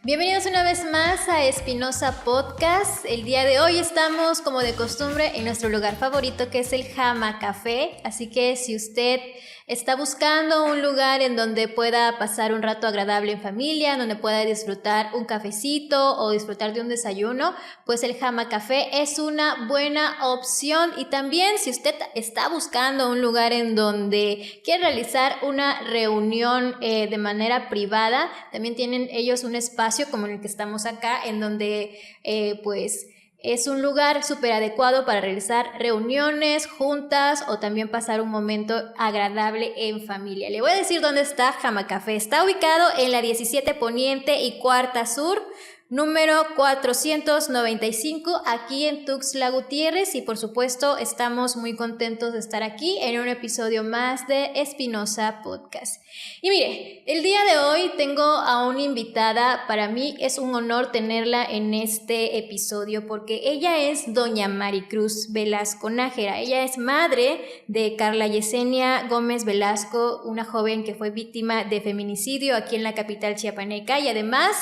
Bienvenidos una vez más a Espinosa Podcast. El día de hoy estamos, como de costumbre, en nuestro lugar favorito, que es el Jama Café. Así que si usted está buscando un lugar en donde pueda pasar un rato agradable en familia, donde pueda disfrutar un cafecito o disfrutar de un desayuno, pues el Jama Café es una buena opción. Y también si usted está buscando un lugar en donde quiere realizar una reunión de manera privada, también tienen ellos un espacio como en el que estamos acá, en donde pues es un lugar súper adecuado para realizar reuniones, juntas o también pasar un momento agradable en familia. Le voy a decir dónde está Jama Café. Está ubicado en la 17 Poniente y Cuarta Sur, número 495, aquí en Tuxtla Gutiérrez, y por supuesto estamos muy contentos de estar aquí en un episodio más de Espinosa Podcast. Y mire, el día de hoy tengo a una invitada. Para mí es un honor tenerla en este episodio porque ella es doña Maricruz Velasco Nájera. Ella es madre de Carla Yesenia Gómez Velasco, una joven que fue víctima de feminicidio aquí en la capital chiapaneca, y además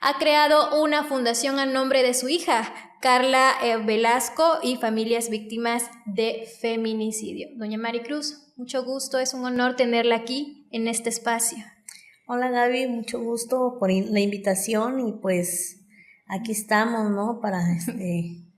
ha creado una fundación a nombre de su hija, Carla Velasco, y familias víctimas de feminicidio. Doña Maricruz, mucho gusto, es un honor tenerla aquí en este espacio. Hola Gaby, mucho gusto por la invitación y pues aquí estamos, ¿no? Para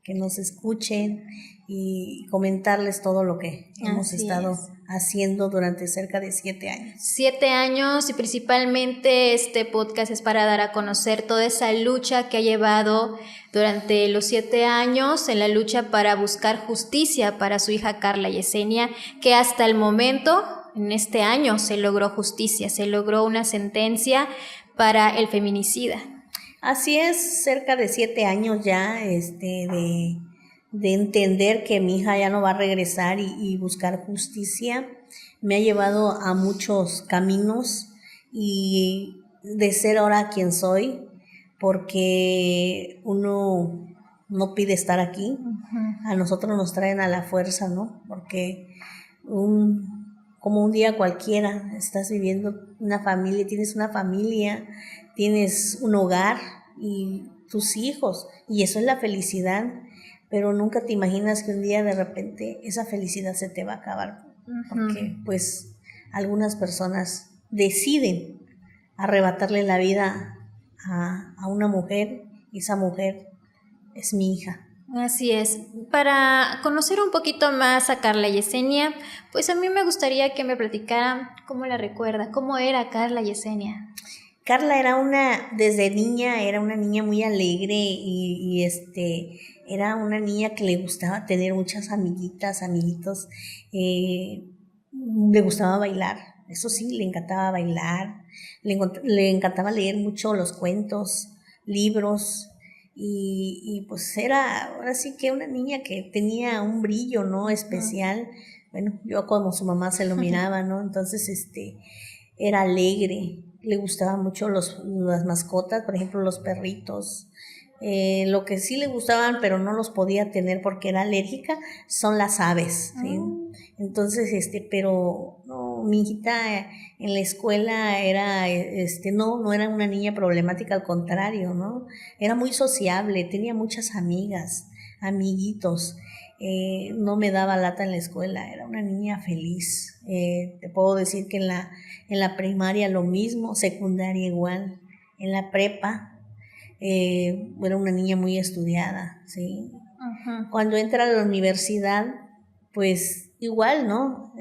que nos escuchen y comentarles todo lo que hemos estado haciendo durante cerca de 7 años. 7 años, y principalmente este podcast es para dar a conocer toda esa lucha que ha llevado durante los 7 años en la lucha para buscar justicia para su hija Carla Yesenia, que hasta el momento, en este año, se logró justicia, se logró una sentencia para el feminicida. Así es, cerca de 7 años ya de entender que mi hija ya no va a regresar y buscar justicia. Me ha llevado a muchos caminos y de ser ahora quien soy, porque uno no pide estar aquí. Uh-huh. A nosotros nos traen a la fuerza, ¿no? Porque como un día cualquiera, estás viviendo una familia, tienes un hogar y tus hijos, y eso es la felicidad, pero nunca te imaginas que un día de repente esa felicidad se te va a acabar, porque pues algunas personas deciden arrebatarle la vida a una mujer, y esa mujer es mi hija. Así es. Para conocer un poquito más a Carla Yesenia, pues a mí me gustaría que me platicara cómo la recuerda, cómo era Carla Yesenia. Carla desde niña, era una niña muy alegre y era una niña que le gustaba tener muchas amiguitos, le gustaba bailar, eso sí, le encantaba bailar, le encantaba leer mucho los cuentos, libros, y pues era ahora sí que una niña que tenía un brillo, ¿no? Especial. Bueno, yo como su mamá se lo miraba, ¿no? Entonces, era alegre, le gustaban mucho las mascotas, por ejemplo, los perritos. Lo que sí le gustaban, pero no los podía tener porque era alérgica, son las aves, ¿sí? Entonces, pero no, mi hijita en la escuela era, no era una niña problemática, al contrario, ¿no? Era muy sociable, tenía muchas amigas, amiguitos. No me daba lata en la escuela, era una niña feliz. Te puedo decir que en la primaria lo mismo, secundaria igual, en la prepa era una niña muy estudiada, ¿sí? Uh-huh. Cuando entra a la universidad, pues igual, ¿no?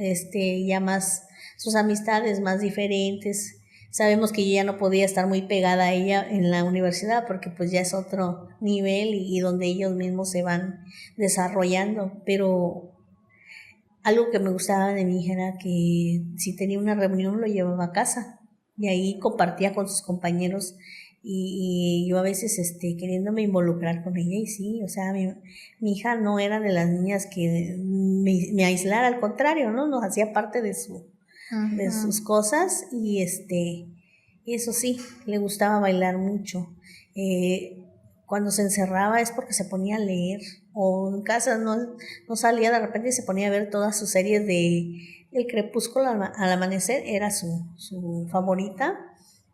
Ya más, sus amistades más diferentes. Sabemos que yo ya no podía estar muy pegada a ella en la universidad porque pues ya es otro nivel y donde ellos mismos se van desarrollando, pero algo que me gustaba de mi hija era que si tenía una reunión lo llevaba a casa y ahí compartía con sus compañeros, y yo a veces queriéndome involucrar con ella, y sí, o sea, mi hija no era de las niñas que me aislara, al contrario, ¿no? Nos hacía parte de sus cosas, y eso sí, le gustaba bailar mucho. cuando se encerraba es porque se ponía a leer, o en casa no salía, de repente se ponía a ver todas sus series de El Crepúsculo al Amanecer, era su favorita,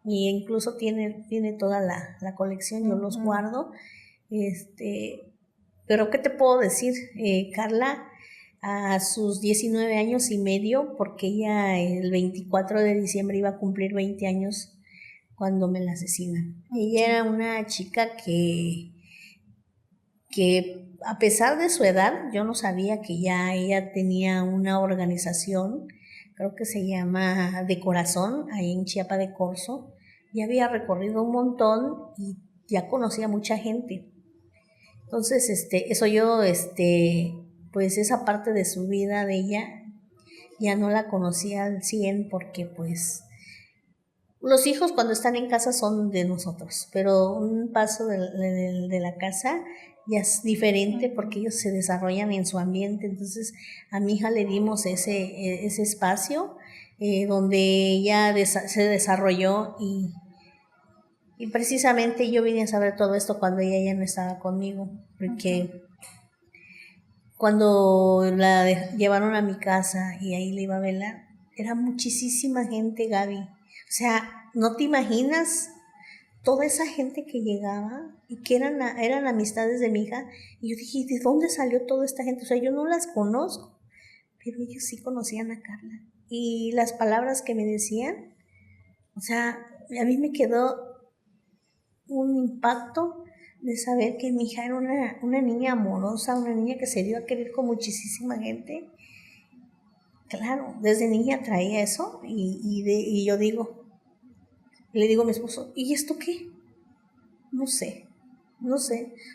y incluso tiene toda la colección, yo los guardo. Pero ¿qué te puedo decir? Carla, a sus 19 años y medio, porque ella el 24 de diciembre iba a cumplir 20 años cuando me la asesinan. Ella era una chica que a pesar de su edad, yo no sabía que ya ella tenía una organización, creo que se llama De Corazón, ahí en Chiapa de Corzo. Ya había recorrido un montón y ya conocía mucha gente. Entonces, eso yo, pues esa parte de su vida de ella ya no la conocía al 100 porque pues los hijos cuando están en casa son de nosotros, pero un paso de la casa ya es diferente porque ellos se desarrollan en su ambiente. Entonces a mi hija le dimos ese espacio donde ella se desarrolló y precisamente yo vine a saber todo esto cuando ella ya no estaba conmigo, porque cuando la llevaron a mi casa y ahí le iba a velar, era muchísima gente, Gaby. O sea, no te imaginas toda esa gente que llegaba y que eran amistades de mi hija. Y yo dije, ¿de dónde salió toda esta gente? O sea, yo no las conozco, pero ellos sí conocían a Carla. Y las palabras que me decían, o sea, a mí me quedó un impacto de saber que mi hija era una niña amorosa, una niña que se dio a querer con muchísima gente. Claro, desde niña traía eso y yo le digo a mi esposo, ¿y esto qué? No sé,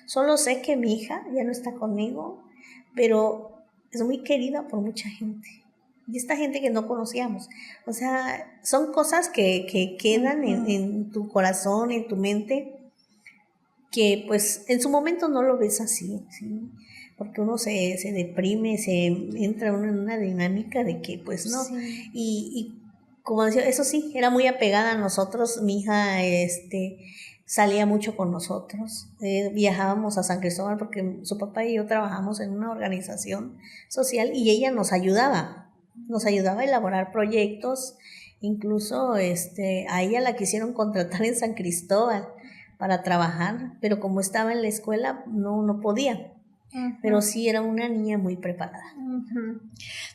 solo sé que mi hija ya no está conmigo, pero es muy querida por mucha gente. Y esta gente que no conocíamos. O sea, son cosas que quedan en tu corazón, en tu mente, que pues en su momento no lo ves así, ¿sí? Porque uno se deprime, se entra en una dinámica de que pues no. Sí. Y como decía, eso sí, era muy apegada a nosotros. Mi hija salía mucho con nosotros, viajábamos a San Cristóbal porque su papá y yo trabajamos en una organización social y ella nos ayudaba a elaborar proyectos. Incluso a ella la quisieron contratar en San Cristóbal para trabajar, pero como estaba en la escuela no podía. Pero sí era una niña muy preparada.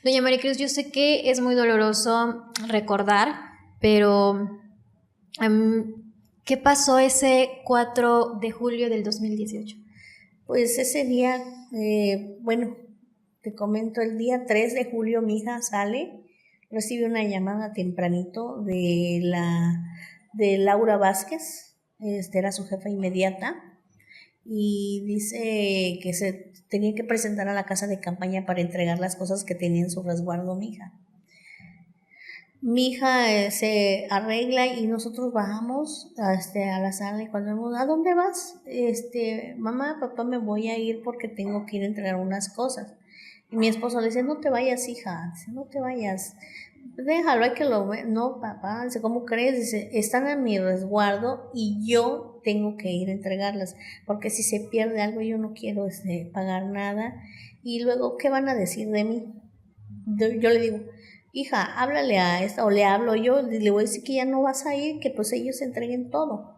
Doña Maricruz, yo sé que es muy doloroso recordar, pero ¿qué pasó ese 4 de julio del 2018? Pues ese día, bueno, te comento, el día 3 de julio mi hija recibe una llamada tempranito de Laura Vázquez, era su jefa inmediata, y dice que se tenía que presentar a la casa de campaña para entregar las cosas que tenía en su resguardo mi hija. Mi hija se arregla y nosotros bajamos a la sala y cuando vemos, ¿a dónde vas? Mamá, papá, me voy a ir porque tengo que ir a entregar unas cosas. Y mi esposo le dice, no te vayas, hija, dice, no te vayas. Déjalo, hay que lo ver. No, papá, dice, ¿cómo crees? Dice, están a mi resguardo y yo tengo que ir a entregarlas, porque si se pierde algo yo no quiero pagar nada. Y luego, ¿qué van a decir de mí? Yo le digo, hija, háblale a esta, o le hablo yo, le voy a decir que ya no vas a ir, que pues ellos entreguen todo.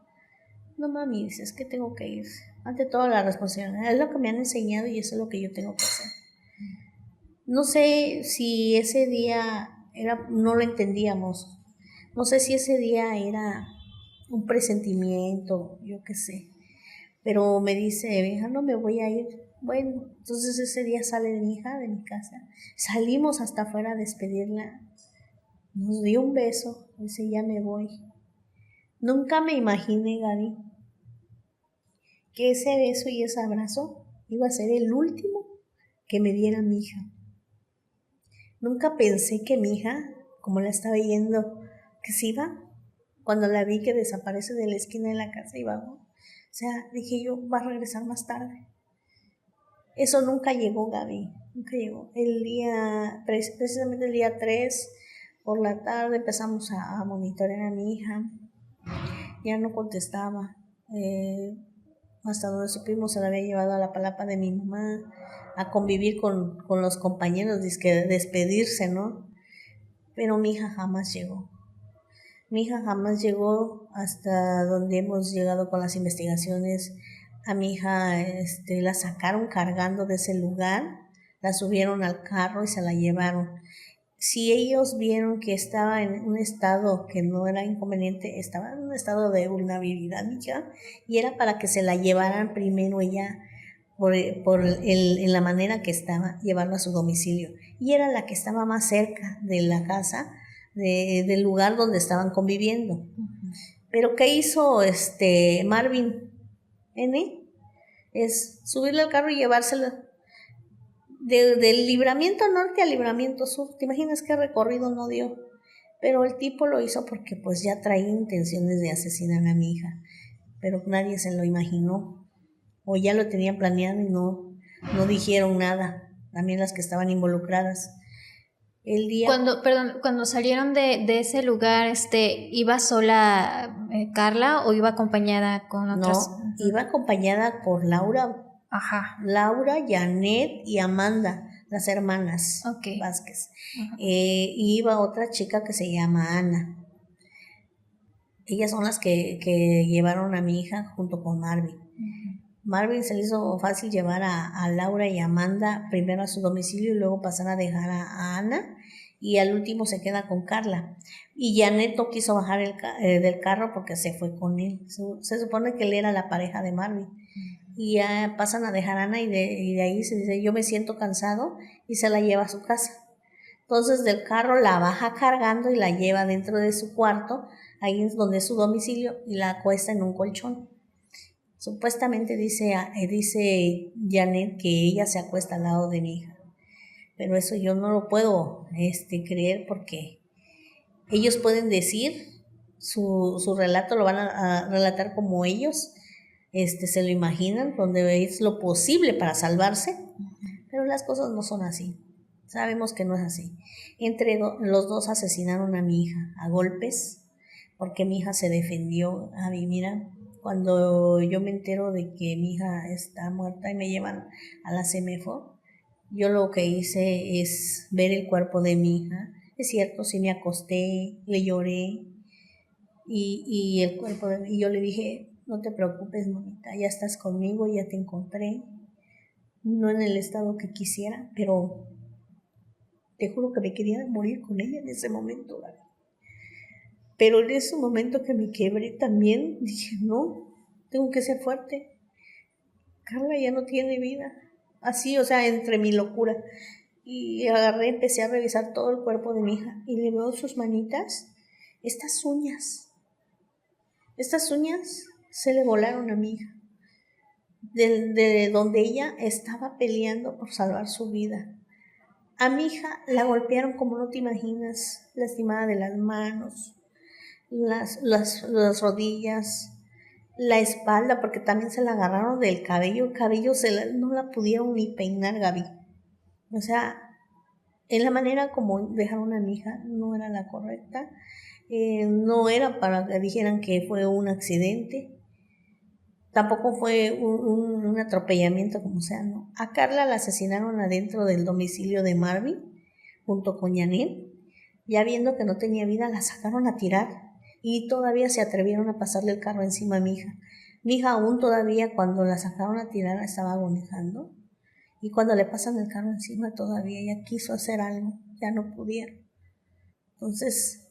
No, mami, dice, es que tengo que ir. Ante todo la responsabilidad, es lo que me han enseñado y eso es lo que yo tengo que hacer. No sé si ese día no lo entendíamos. No sé si ese día era un presentimiento, yo qué sé. Pero me dice, hija, no me voy a ir. Bueno, entonces ese día sale mi hija de mi casa. Salimos hasta afuera a despedirla. Nos dio un beso. Dice, ya me voy. Nunca me imaginé, Gaby, que ese beso y ese abrazo iba a ser el último que me diera mi hija. Nunca pensé que mi hija, como la estaba yendo, que se iba. Cuando la vi que desaparece de la esquina de la casa y vamos. O sea, dije yo, va a regresar más tarde. Eso nunca llegó, Gaby, nunca llegó. Precisamente el día 3, por la tarde, empezamos a monitorear a mi hija. Ya no contestaba. hasta donde supimos se la había llevado a la palapa de mi mamá a convivir con los compañeros, dizque despedirse, ¿no? Pero mi hija jamás llegó. Mi hija jamás llegó hasta donde hemos llegado con las investigaciones. A mi hija la sacaron cargando de ese lugar, la subieron al carro y se la llevaron. Si ellos vieron que estaba en un estado que no era inconveniente, estaba en un estado de vulnerabilidad, mi hija, y era para que se la llevaran primero ella en la manera que estaba, llevarla a su domicilio. Y era la que estaba más cerca de la casa, del lugar donde estaban conviviendo. Pero ¿qué hizo Marvin N? Es subirle al carro y llevársela del Libramiento Norte al Libramiento Sur. ¿Te imaginas qué recorrido no dio? Pero el tipo lo hizo porque pues ya traía intenciones de asesinar a mi hija. Pero nadie se lo imaginó. O ya lo tenían planeado y no dijeron nada. También las que estaban involucradas. El día... Cuando salieron de ese lugar, ¿iba sola Carla o iba acompañada con otras? No, iba acompañada por Laura. Ajá. Laura, Janet y Amanda, las hermanas Vázquez. Y iba otra chica que se llama Ana. Ellas son las que llevaron a mi hija junto con Marvin. Marvin se le hizo fácil llevar a Laura y Amanda primero a su domicilio y luego pasar a dejar a Ana, y al último se queda con Carla. Y Janet no quiso bajar del carro porque se fue con él. Se supone que él era la pareja de Marvin. Y ya pasan a dejar a Ana y de ahí se dice, yo me siento cansado, y se la lleva a su casa. Entonces del carro la baja cargando y la lleva dentro de su cuarto, ahí es donde es su domicilio, y la acuesta en un colchón. Supuestamente dice Janet que ella se acuesta al lado de mi hija, pero eso yo no lo puedo creer, porque ellos pueden decir su relato, lo van a relatar como ellos se lo imaginan, donde es lo posible para salvarse, pero las cosas no son así. Sabemos que no es así. Los dos asesinaron a mi hija a golpes, porque mi hija se defendió. A mí, mira, cuando yo me entero de que mi hija está muerta y me llevan a la CEMEFO, yo lo que hice es ver el cuerpo de mi hija. Es cierto, sí me acosté, le lloré, y el cuerpo y yo le dije, no te preocupes, mamita, ya estás conmigo, ya te encontré, no en el estado que quisiera, pero te juro que me quería morir con ella en ese momento, ¿vale? Pero en ese momento que me quebré también, dije, no, tengo que ser fuerte. Carla ya no tiene vida. Así, o sea, entre mi locura. Y agarré, empecé a revisar todo el cuerpo de mi hija y le veo sus manitas, estas uñas se le volaron a mi hija, de donde ella estaba peleando por salvar su vida. A mi hija la golpearon como no te imaginas, lastimada de las manos, las rodillas, la espalda, porque también se la agarraron del cabello. El cabello no la pudieron ni peinar, Gaby. O sea, en la manera como dejaron a mi hija no era la correcta. No era para que dijeran que fue un accidente, tampoco fue un atropellamiento, como sea, ¿no? A Carla la asesinaron adentro del domicilio de Marvin junto con Janet. Ya viendo que no tenía vida, la sacaron a tirar y todavía se atrevieron a pasarle el carro encima a mi hija. Mi hija aún todavía, cuando la sacaron a tirar, estaba agonizando, y cuando le pasan el carro encima todavía ella quiso hacer algo, ya no pudieron. Entonces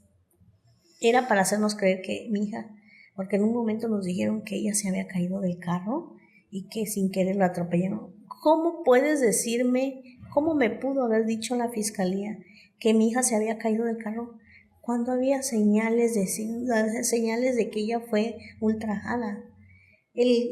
era para hacernos creer que mi hija, porque en un momento nos dijeron que ella se había caído del carro y que sin querer la atropellaron. ¿Cómo puedes decirme, cómo me pudo haber dicho la fiscalía que mi hija se había caído del carro cuando había señales de que ella fue ultrajada?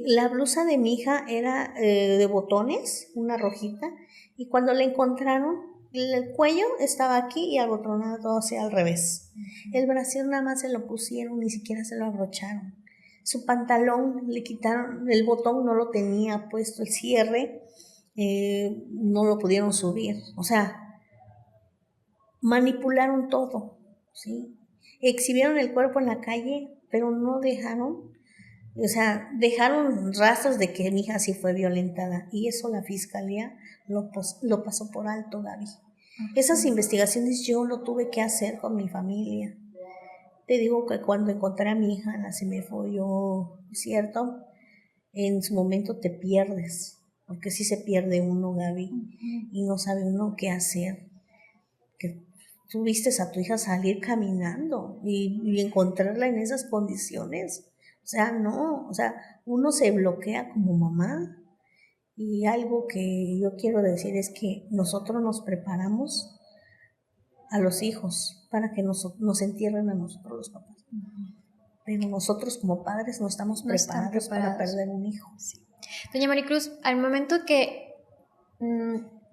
La blusa de mi hija era de botones, una rojita, y cuando la encontraron, el cuello estaba aquí y abotonado todo hacia al revés. El brasier nada más se lo pusieron, ni siquiera se lo abrocharon. Su pantalón le quitaron, el botón no lo tenía puesto, el cierre no lo pudieron subir. O sea, manipularon todo, ¿sí? Exhibieron el cuerpo en la calle, pero no dejaron O sea, dejaron rastros de que mi hija sí fue violentada y eso la fiscalía lo pasó por alto, Gaby. Esas investigaciones yo lo tuve que hacer con mi familia. Te digo que cuando encontré a mi hija en la CEMEFO, ¿cierto? En su momento te pierdes, porque sí se pierde uno, Gaby, y no sabe uno qué hacer. Que tú vistes a tu hija salir caminando y encontrarla en esas condiciones. O sea, no, o sea, uno se bloquea como mamá. Y algo que yo quiero decir es que nosotros nos preparamos a los hijos para que nos entierren a nosotros los papás. Pero nosotros como padres no estamos preparados para perder un hijo. Sí. Doña Maricruz, al momento que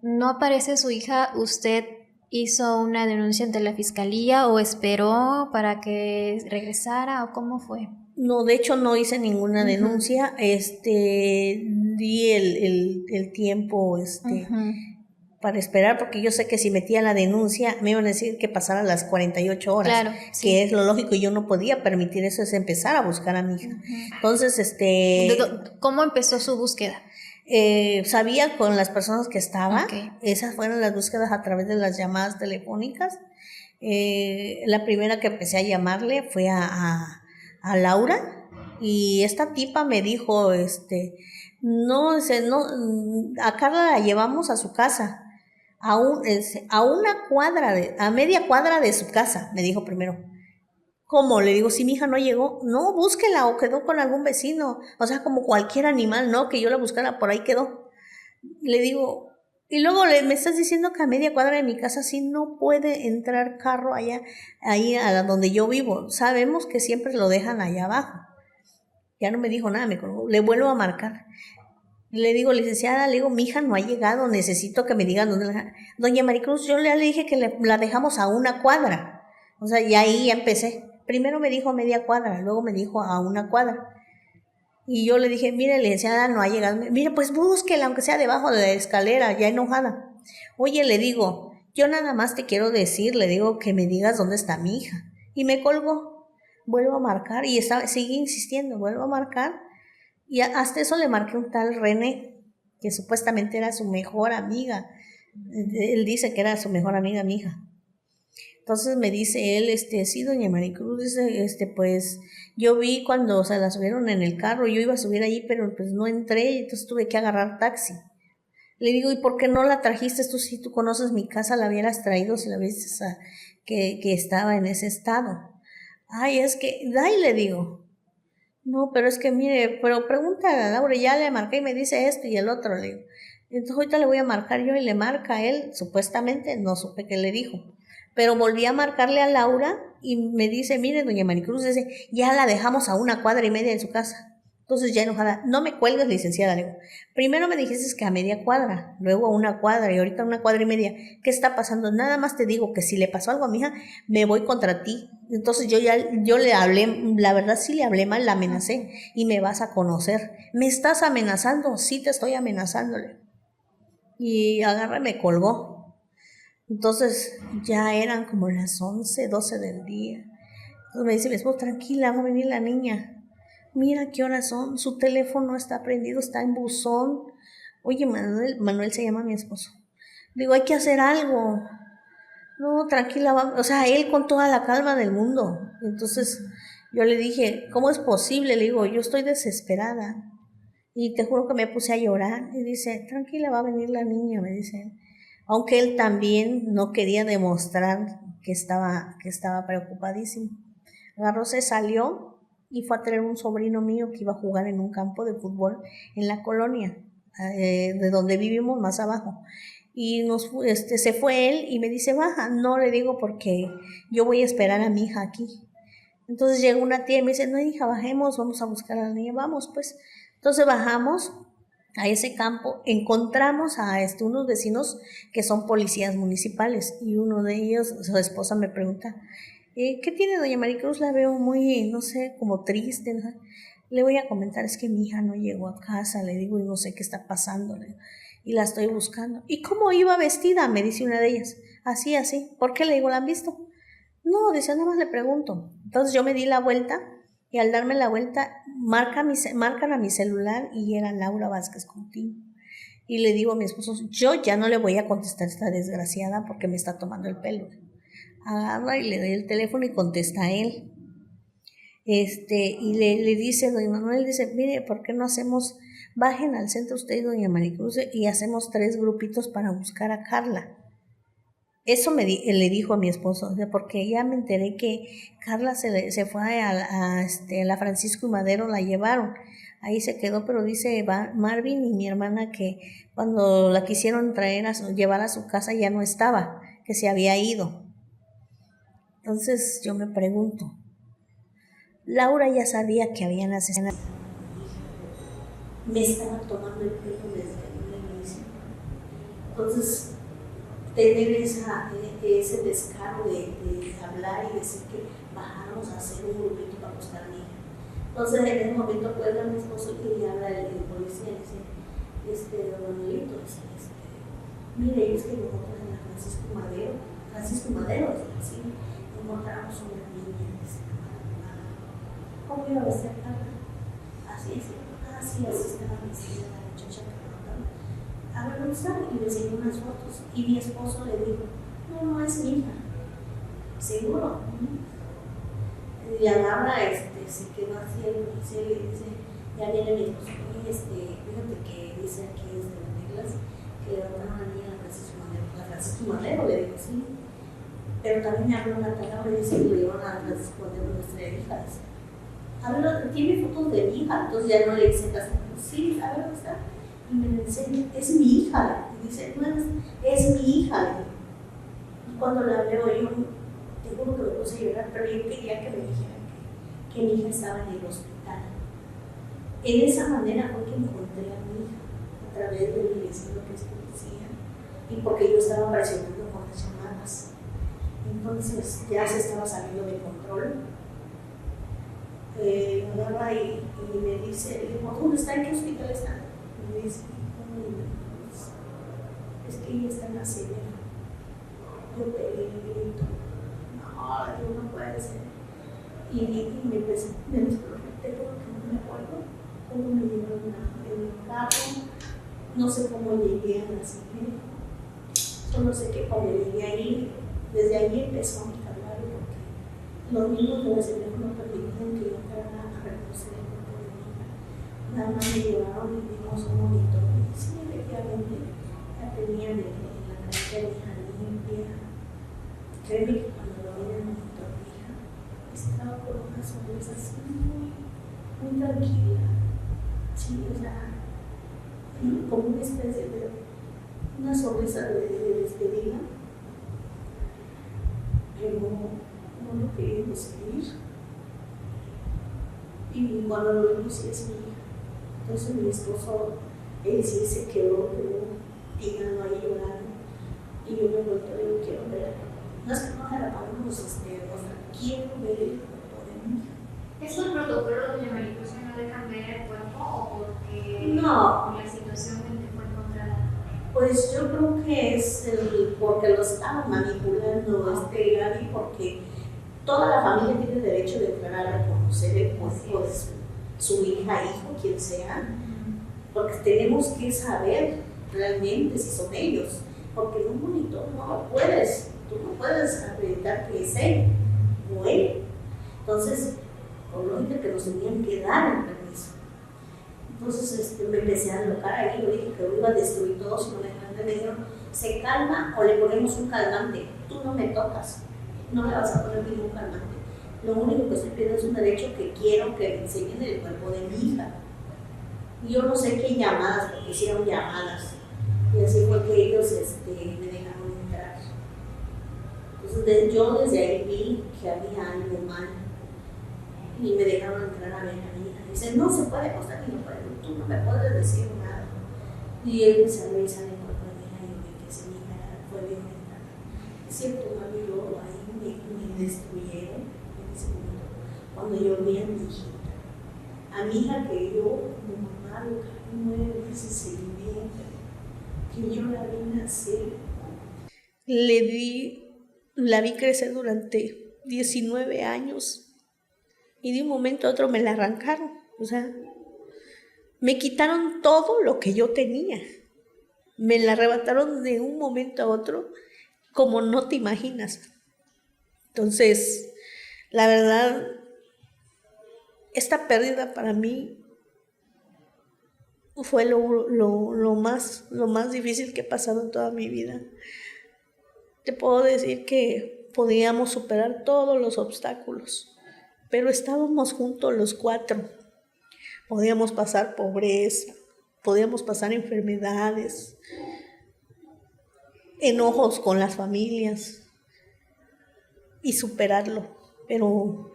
no aparece su hija, ¿usted hizo una denuncia ante la fiscalía o esperó para que regresara o cómo fue? No, de hecho no hice ninguna denuncia, di el tiempo, para esperar, porque yo sé que si metía la denuncia me iban a decir que pasara las 48 horas, claro, sí. Que es lo lógico, y yo no podía permitir eso, es empezar a buscar a mi hija. Entonces, ¿cómo empezó su búsqueda? Sabía con las personas que estaba, Okay. Esas fueron las búsquedas a través de las llamadas telefónicas. La primera que empecé a llamarle fue a Laura, y esta tipa me dijo, no, a Carla la llevamos a su casa, a media cuadra de su casa, me dijo primero. ¿Cómo? Le digo, si mi hija no llegó, no, búsquela o quedó con algún vecino, o sea, como cualquier animal, ¿no? Que yo la buscara, por ahí quedó. Le digo, y luego me estás diciendo que a media cuadra de mi casa sí no puede entrar carro ahí a donde yo vivo. Sabemos que siempre lo dejan allá abajo. Ya no me dijo nada, me colgó. Le vuelvo a marcar. Le digo, licenciada, mi hija no ha llegado, necesito que me digan dónde la... Doña Maricruz, yo le dije que la dejamos a una cuadra. O sea, y ahí ya empecé. Primero me dijo a media cuadra, luego me dijo a una cuadra. Y yo le dije, mire, licenciada, no ha llegado. Mire, pues búsquela, aunque sea debajo de la escalera, ya enojada. Oye, le digo, yo nada más te quiero decir, le digo que me digas dónde está mi hija. Y me colgó. Vuelvo a marcar y sigue insistiendo, vuelvo a marcar. Y hasta eso le marqué un tal René, que supuestamente era su mejor amiga. Él dice que era su mejor amiga, mi hija. Entonces me dice él, sí, doña Maricruz, dice, pues yo vi cuando se la subieron en el carro, yo iba a subir allí, pero pues no entré, entonces tuve que agarrar taxi. Le digo, ¿y por qué no la trajiste tú? Si tú conoces mi casa, la hubieras traído si la viste que estaba en ese estado. Ay, es que, le digo. No, pero es que mire, pero pregúntale a Laura, ya le marqué y me dice esto y el otro, le digo. Entonces ahorita le voy a marcar yo y le marca a él, supuestamente, no supe qué le dijo. Pero volví a marcarle a Laura y me dice, mire, doña Maricruz, ya la dejamos a 1,5 cuadras de su casa. Entonces ya enojada, no me cuelgues, licenciada, le digo. Primero me dijiste que a media cuadra, luego a 1 cuadra y ahorita a 1,5 cuadras. ¿Qué está pasando? Nada más te digo que si le pasó algo a mi hija, me voy contra ti. Entonces yo le hablé, la verdad sí le hablé mal, la amenacé y me vas a conocer. ¿Me estás amenazando? Sí, te estoy amenazándole. Y agarra y me colgó. Entonces ya eran como las 11, 12 del día. Entonces me dice mi esposo, tranquila, va a venir la niña. Mira qué horas son, su teléfono está prendido, está en buzón. Oye, Manuel se llama mi esposo. Digo, hay que hacer algo. No, tranquila, o sea, él con toda la calma del mundo. Entonces yo le dije, ¿cómo es posible? Le digo, yo estoy desesperada. Y te juro que me puse a llorar. Y dice, tranquila, va a venir la niña, me dice. Aunque él también no quería demostrar que estaba preocupadísimo. Agarró, se salió y fue a traer un sobrino mío que iba a jugar en un campo de fútbol en la colonia, de donde vivimos más abajo. Y se fue él y me dice, baja. No, le digo, porque yo voy a esperar a mi hija aquí. Entonces llegó una tía y me dice, no, hija, bajemos, vamos a buscar a la niña. Vamos, pues. Entonces bajamos a ese campo, encontramos a unos vecinos que son policías municipales, y uno de ellos, su esposa, me pregunta, ¿qué tiene doña Maricruz? La veo muy, no sé, como triste, ¿no? Le voy a comentar, es que mi hija no llegó a casa, le digo, y no sé qué está pasando, y la estoy buscando. ¿Y cómo iba vestida? Me dice una de ellas. Así. ¿Por qué? Le digo, ¿la han visto? No, dice, nada más le pregunto. Entonces yo me di la vuelta Y al darme la vuelta, marcan a mi celular y era Laura Vázquez Coutinho. Y le digo a mi esposo, yo ya no le voy a contestar a esta desgraciada porque me está tomando el pelo. Agarra y le doy el teléfono y contesta a él. Y le dice, doña Manuel, dice, mire, ¿por qué no bajen al centro usted y doña Maricruz y hacemos 3 grupitos para buscar a Carla? Eso le dijo a mi esposo, porque ya me enteré que Carla se fue a la Francisco y Madero, la llevaron. Ahí se quedó, pero dice Marvin y mi hermana que cuando la quisieron llevar a su casa ya no estaba, que se había ido. Entonces yo me pregunto, Laura ya sabía que habían asesinado. Me estaba tomando el pelo desde el inicio. Entonces, tener ese descaro de hablar y decir que bajáramos a hacer un grupito para buscar a mi hija. Entonces, en ese momento cuelga a mi esposo y le habla el policía y dice, don Manuelito, mire, es que nosotros en la Francisco Madero, así, encontramos una niña, ¿cómo iba a ser Carla? Así estaba vestida la muchacha que contaron. A ver, ¿dónde está? Y le enseñó unas fotos. Y mi esposo le dijo, no es mi hija. ¿Seguro? Y agarra, se quedó así, y le dice, ya viene mi esposo, fíjate que dice aquí desde las reglas que le levantaron a la niña a la Francisco Madero, le digo, sí. Pero también me habló una palabra y dice que le iban a Francisco Madero nuestra hija. Tiene fotos de mi hija, entonces ya no le dice caso. Sí, ¿sabe dónde está? Y me enseña, es mi hija. Y dice, no, es mi hija. Y cuando la veo yo, te juro que me puse a llorar, pero yo quería que me dijeran que mi hija estaba en el hospital. En esa manera fue que encontré a mi hija, a través de mi vecino que es policía, y porque yo estaba presionando con las llamadas. Entonces ya se estaba saliendo de control. Me agarra y me dice, le digo, ¿dónde está? ¿En qué hospital está? Y me dice, es que ella está en la severa. Yo pegué el grito, no puede ser. Y me empecé, te juro que no me acuerdo cómo me llevaron en el carro, no sé cómo llegué a la severa, solo sé que cuando llegué ahí, desde ahí empezó mi calvario, porque los niños de la severa no permitían que yo entrara a reconocer el cuerpo de mi hija. Nada más me llevaron y vimos un monitor y sí, efectivamente la tenían en la carita de mi hija limpia. Créeme que cuando lo vi en el monitor mi hija estaba con una sonrisa así muy tranquila, sí, o sea, como una especie de una sonrisa de despedida, pero no lo queríamos seguir. Y cuando lo vimos, sí es mi hija. Entonces mi esposo, él sí se quedó tirando ahí llorando. Y yo me volteo y digo, quiero ver. No es que no se la pagamos, quiero ver el cuerpo de mi hija. ¿Es un protocolo de Maricruz que no dejan ver el cuerpo o porque no, por la situación en que fue encontrada? Pues yo creo que es porque lo estaban manipulando Gaby, porque toda la familia tiene derecho de entrar a reconocer el cuerpo de su hija, hijo, quien sea, porque tenemos que saber realmente si son ellos, porque en un monitor no lo puedes, tú no puedes acreditar que es él o él. Entonces, por lógica que nos tenían que dar el permiso. Entonces me empecé a alocar ahí, yo dije que lo iba a destruir todo, si no me dijeron, se calma o le ponemos un calmante, tú no me tocas, no le vas a poner ningún calmante. Lo único que estoy pidiendo es un derecho que quiero que me enseñen el cuerpo de mi hija. Y yo no sé qué llamadas, porque hicieron llamadas, y así fue que ellos me dejaron entrar. Entonces yo desde ahí vi que había algo mal, y me dejaron entrar a ver a mi hija. Dice, no se puede acostar y no puede, tú no me puedes decir nada. Y él me salió y sale por la hija y vi que esa hija fue violentada. Es cierto, mami, yo ahí me destruyeron en ese momento, cuando yo vi a mi hijita. A mi hija que yo, como mamá, lo que 9 meses seguimiento, que yo la vi nacer. La vi crecer durante 19 años. y de un momento a otro me la arrancaron. O sea, me quitaron todo lo que yo tenía. Me la arrebataron de un momento a otro como no te imaginas. Entonces, la verdad, esta pérdida para mí fue lo más difícil que he pasado en toda mi vida. Te puedo decir que podíamos superar todos los obstáculos, pero estábamos juntos los 4. Podíamos pasar pobreza, podíamos pasar enfermedades, enojos con las familias y superarlo, pero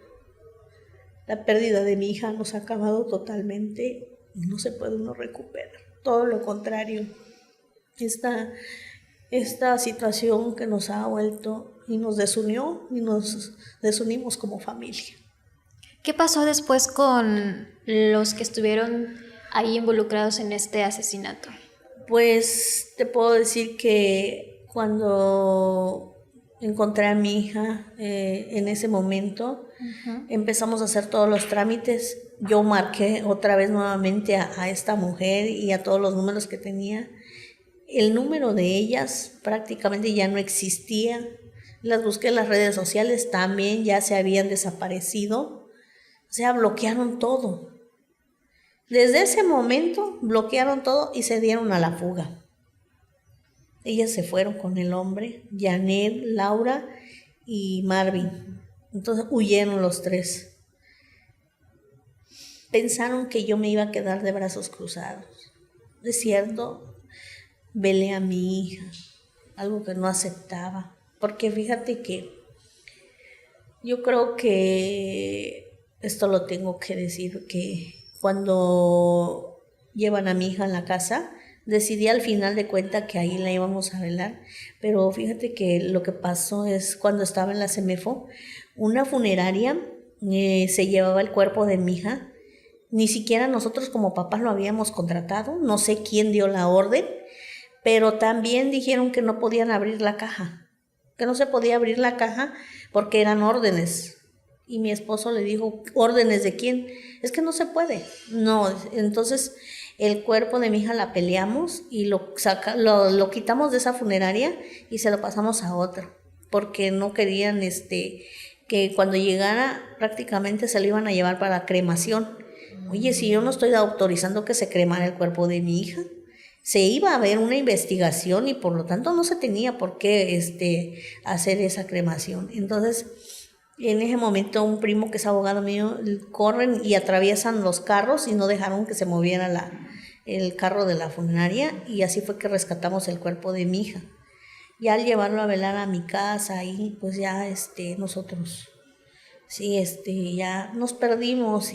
la pérdida de mi hija nos ha acabado totalmente y no se puede uno recuperar. Todo lo contrario, esta situación que nos ha vuelto y nos desunió y nos desunimos como familia. ¿Qué pasó después con los que estuvieron ahí involucrados en este asesinato? Pues te puedo decir que cuando encontré a mi hija en ese momento, empezamos a hacer todos los trámites. Yo marqué otra vez nuevamente a esta mujer y a todos los números que tenía. El número de ellas prácticamente ya no existía. Las busqué en las redes sociales, también ya se habían desaparecido. O sea, bloquearon todo. Desde ese momento bloquearon todo y se dieron a la fuga. Ellas se fueron con el hombre, Janet, Laura y Marvin. Entonces huyeron los 3. Pensaron que yo me iba a quedar de brazos cruzados. Es cierto, velé a mi hija, algo que no aceptaba. Porque fíjate que yo creo que esto lo tengo que decir, que cuando llevan a mi hija a la casa, decidí al final de cuentas que ahí la íbamos a velar, pero fíjate que lo que pasó es cuando estaba en la CEMEFO, una funeraria se llevaba el cuerpo de mi hija, ni siquiera nosotros como papás lo habíamos contratado, no sé quién dio la orden, pero también dijeron que no podían abrir la caja, que no se podía abrir la caja porque eran órdenes. Y mi esposo le dijo, ¿órdenes de quién? Es que no se puede. No, entonces el cuerpo de mi hija la peleamos y lo quitamos de esa funeraria y se lo pasamos a otra, porque no querían que cuando llegara prácticamente se lo iban a llevar para cremación. Oye, si yo no estoy autorizando que se cremara el cuerpo de mi hija, se iba a haber una investigación y por lo tanto no se tenía por qué hacer esa cremación. Entonces, en ese momento un primo que es abogado mío corren y atraviesan los carros y no dejaron que se moviera el carro de la funeraria y así fue que rescatamos el cuerpo de mi hija. Ya al llevarlo a velar a mi casa y pues ya nosotros sí ya nos perdimos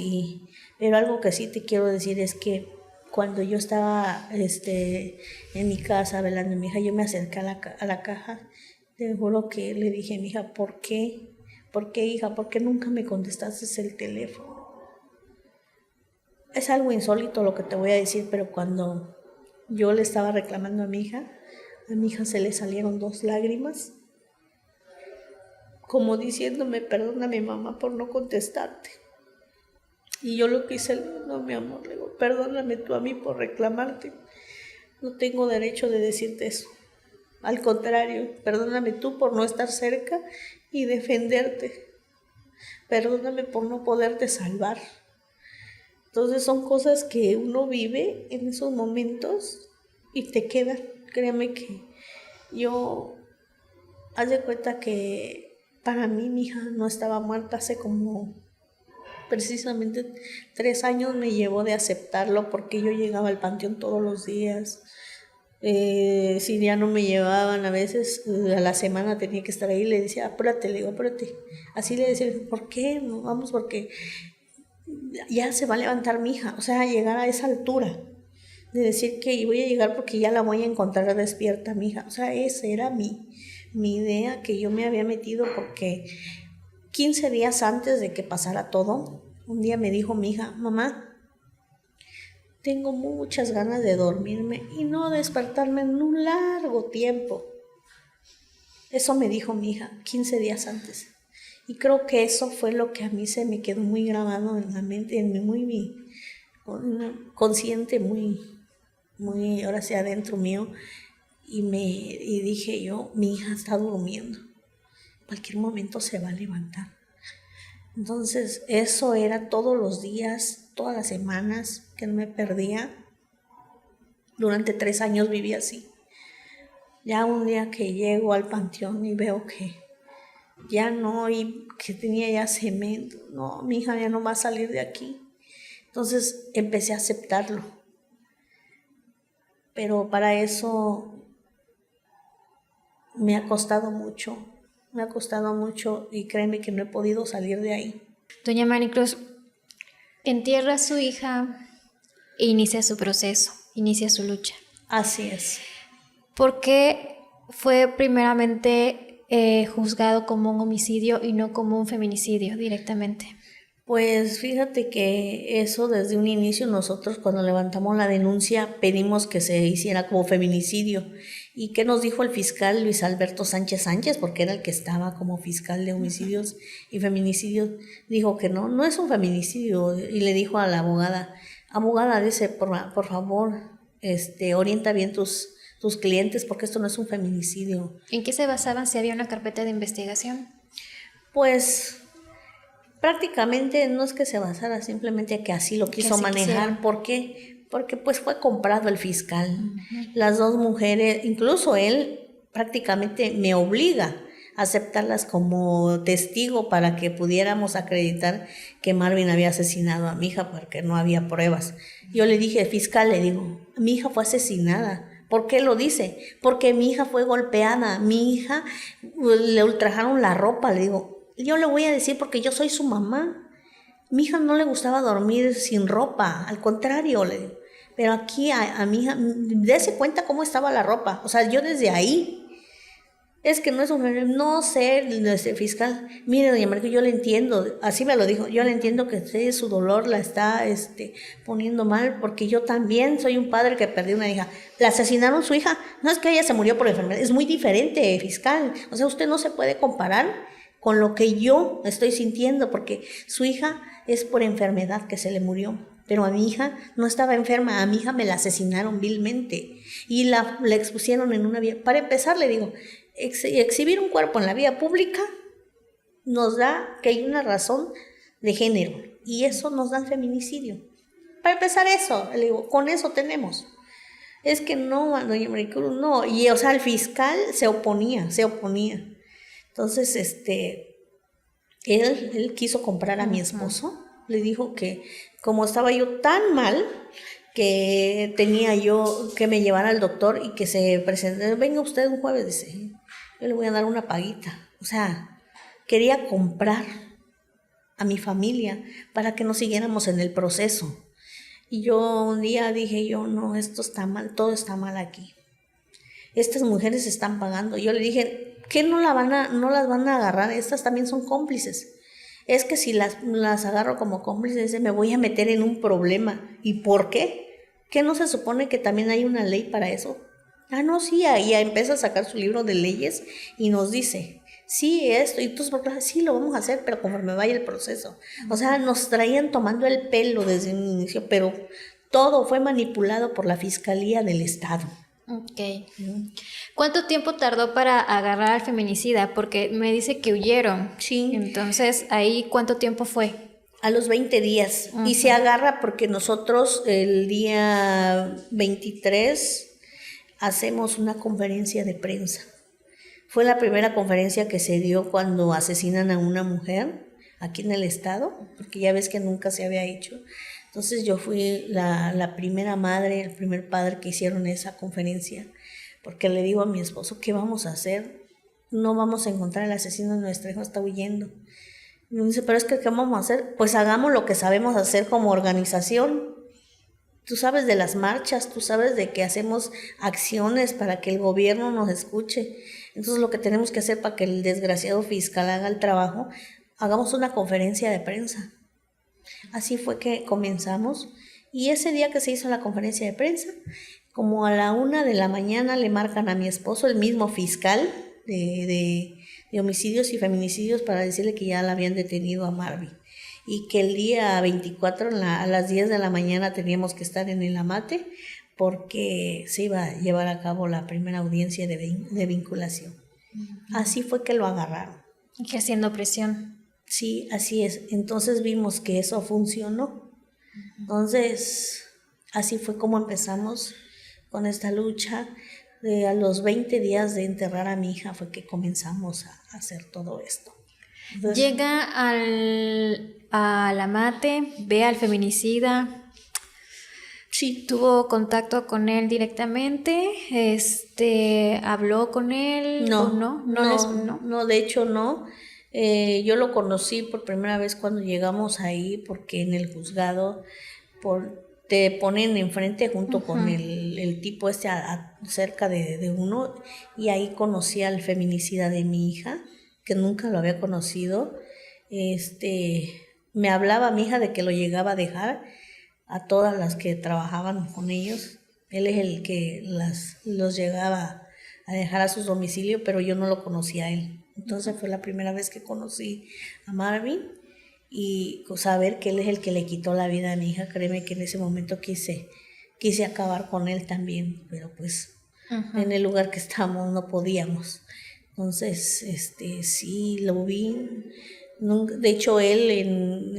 pero algo que sí te quiero decir es que cuando yo estaba en mi casa velando a mi hija, yo me acerqué a la caja, te juro que le dije a mi hija, ¿por qué? ¿Por qué, hija? ¿Por qué nunca me contestaste el teléfono? Es algo insólito lo que te voy a decir, pero cuando yo le estaba reclamando a mi hija se le salieron 2 lágrimas, como diciéndome, perdóname mamá por no contestarte. Y yo lo que hice, no mi amor, le digo, perdóname tú a mí por reclamarte. No tengo derecho de decirte eso. Al contrario, perdóname tú por no estar cerca y defenderte. Perdóname por no poderte salvar. Entonces son cosas que uno vive en esos momentos y te quedan. Créeme que yo, haz de cuenta que para mí mi hija no estaba muerta hace como precisamente 3 años me llevó de aceptarlo porque yo llegaba al panteón todos los días. Si ya no me llevaban, a veces a la semana tenía que estar ahí, le decía, apúrate, le digo, apúrate. Así le decía, ¿por qué? No, vamos, porque ya se va a levantar mi hija. O sea, llegar a esa altura de decir que voy a llegar porque ya la voy a encontrar despierta mi hija. O sea, esa era mi idea que yo me había metido porque 15 días antes de que pasara todo, un día me dijo mi hija, mamá, tengo muchas ganas de dormirme y no despertarme en un largo tiempo. Eso me dijo mi hija 15 días antes. Y creo que eso fue lo que a mí se me quedó muy grabado en la mente, muy consciente, muy, ahora sí adentro mío. Y dije yo, mi hija está durmiendo, en cualquier momento se va a levantar. Entonces eso era todos los días, todas las semanas que no me perdía. Durante 3 años viví así. Ya un día que llego al panteón y veo que ya no, y que tenía ya cemento, no, mi hija ya no va a salir de aquí. Entonces empecé a aceptarlo. Pero para eso me ha costado mucho y créeme que no he podido salir de ahí. Doña Maricruz, entierra a su hija e inicia su proceso, inicia su lucha. Así es. ¿Por qué fue primeramente juzgado como un homicidio y no como un feminicidio directamente? Pues fíjate que eso desde un inicio nosotros cuando levantamos la denuncia pedimos que se hiciera como feminicidio. ¿Y qué nos dijo el fiscal Luis Alberto Sánchez Sánchez? Porque era el que estaba como fiscal de homicidios y feminicidios. Dijo que no es un feminicidio. Y le dijo a la abogada, dice, por favor, orienta bien tus clientes porque esto no es un feminicidio. ¿En qué se basaban si había una carpeta de investigación? Pues prácticamente no es que se basara, simplemente que así lo quiso manejar. ¿Por qué? Porque pues fue comprado el fiscal. Uh-huh. Las dos mujeres, incluso él prácticamente me obliga a aceptarlas como testigo para que pudiéramos acreditar que Marvin había asesinado a mi hija porque no había pruebas. Yo le dije, fiscal, le digo, mi hija fue asesinada. ¿Por qué lo dice? Porque mi hija fue golpeada, mi hija le ultrajaron la ropa, le digo. Yo le voy a decir porque yo soy su mamá. Mi hija no le gustaba dormir sin ropa, al contrario, le digo. Pero aquí a mi hija, dése cuenta cómo estaba la ropa. O sea, yo desde ahí, es que no es un, no sé, fiscal, mire, doña María, yo le entiendo, así me lo dijo, yo le entiendo que usted su dolor la está poniendo mal, porque yo también soy un padre que perdió una hija. ¿La asesinaron su hija? No es que ella se murió por enfermedad, es muy diferente, fiscal. O sea, usted no se puede comparar con lo que yo estoy sintiendo, porque su hija es por enfermedad que se le murió, pero a mi hija no estaba enferma, a mi hija me la asesinaron vilmente y la expusieron en una vía. Para empezar, le digo, exhibir un cuerpo en la vía pública nos da que hay una razón de género y eso nos da el feminicidio. Para empezar eso, le digo, con eso tenemos. Es que no, doña Maricruz, no, y o sea, el fiscal se oponía. Entonces, él quiso comprar a mi esposo. Le dijo que como estaba yo tan mal, que tenía yo que me llevara al doctor y que se presentara. Venga usted un jueves, dice, yo le voy a dar una paguita. O sea, quería comprar a mi familia para que no siguiéramos en el proceso. Y yo un día dije, no, esto está mal, todo está mal aquí. Estas mujeres están pagando. Yo le dije, ¿qué no las van a agarrar? Estas también son cómplices. Es que si las agarro como cómplices, me voy a meter en un problema. ¿Y por qué? ¿Qué no se supone que también hay una ley para eso? No, sí, ahí empieza a sacar su libro de leyes y nos dice, sí, esto, y entonces, sí, lo vamos a hacer, pero conforme vaya el proceso. O sea, nos traían tomando el pelo desde un inicio, pero todo fue manipulado por la Fiscalía del Estado. Ok. ¿Cuánto tiempo tardó para agarrar al feminicida? Porque me dice que huyeron. Sí. Entonces, ¿ahí cuánto tiempo fue? A los 20 días. Uh-huh. Y se agarra porque nosotros el día 23 hacemos una conferencia de prensa. Fue la primera conferencia que se dio cuando asesinan a una mujer aquí en el estado, porque ya ves que nunca se había hecho. Entonces yo fui la primera madre, el primer padre que hicieron esa conferencia, porque le digo a mi esposo, ¿qué vamos a hacer? No vamos a encontrar al asesino, nuestra hija está huyendo. Y me dice, pero es que ¿qué vamos a hacer? Pues hagamos lo que sabemos hacer como organización. Tú sabes de las marchas, tú sabes de que hacemos acciones para que el gobierno nos escuche. Entonces lo que tenemos que hacer para que el desgraciado fiscal haga el trabajo, hagamos una conferencia de prensa. Así fue que comenzamos y ese día que se hizo la conferencia de prensa, como a la 1 de la mañana le marcan a mi esposo, el mismo fiscal de de homicidios y feminicidios para decirle que ya la habían detenido a Marvin y que el día 24 a las 10 de la mañana teníamos que estar en el Amate porque se iba a llevar a cabo la primera audiencia de vinculación. Así fue que lo agarraron. Ejerciendo presión. Sí, así es. Entonces vimos que eso funcionó. Entonces, así fue como empezamos con esta lucha. A los 20 días de enterrar a mi hija fue que comenzamos a hacer todo esto. Entonces, Llega al Amate, ve al feminicida. sí. ¿Tuvo contacto con él directamente? ¿Habló con él? No, ¿O no? no, de hecho no. Yo lo conocí por primera vez cuando llegamos ahí, porque en el juzgado te ponen enfrente junto con el tipo cerca de uno, y ahí conocí al feminicida de mi hija, que nunca lo había conocido. Me hablaba mi hija de que lo llegaba a dejar a todas las que trabajaban con ellos. Él es el que los llegaba a dejar a su domicilio, pero yo no lo conocía a él. Entonces fue la primera vez que conocí a Marvin y saber que él es el que le quitó la vida a mi hija. Créeme que en ese momento quise acabar con él también, pero pues en el lugar que estábamos no podíamos. Entonces, sí, lo vi. De hecho, él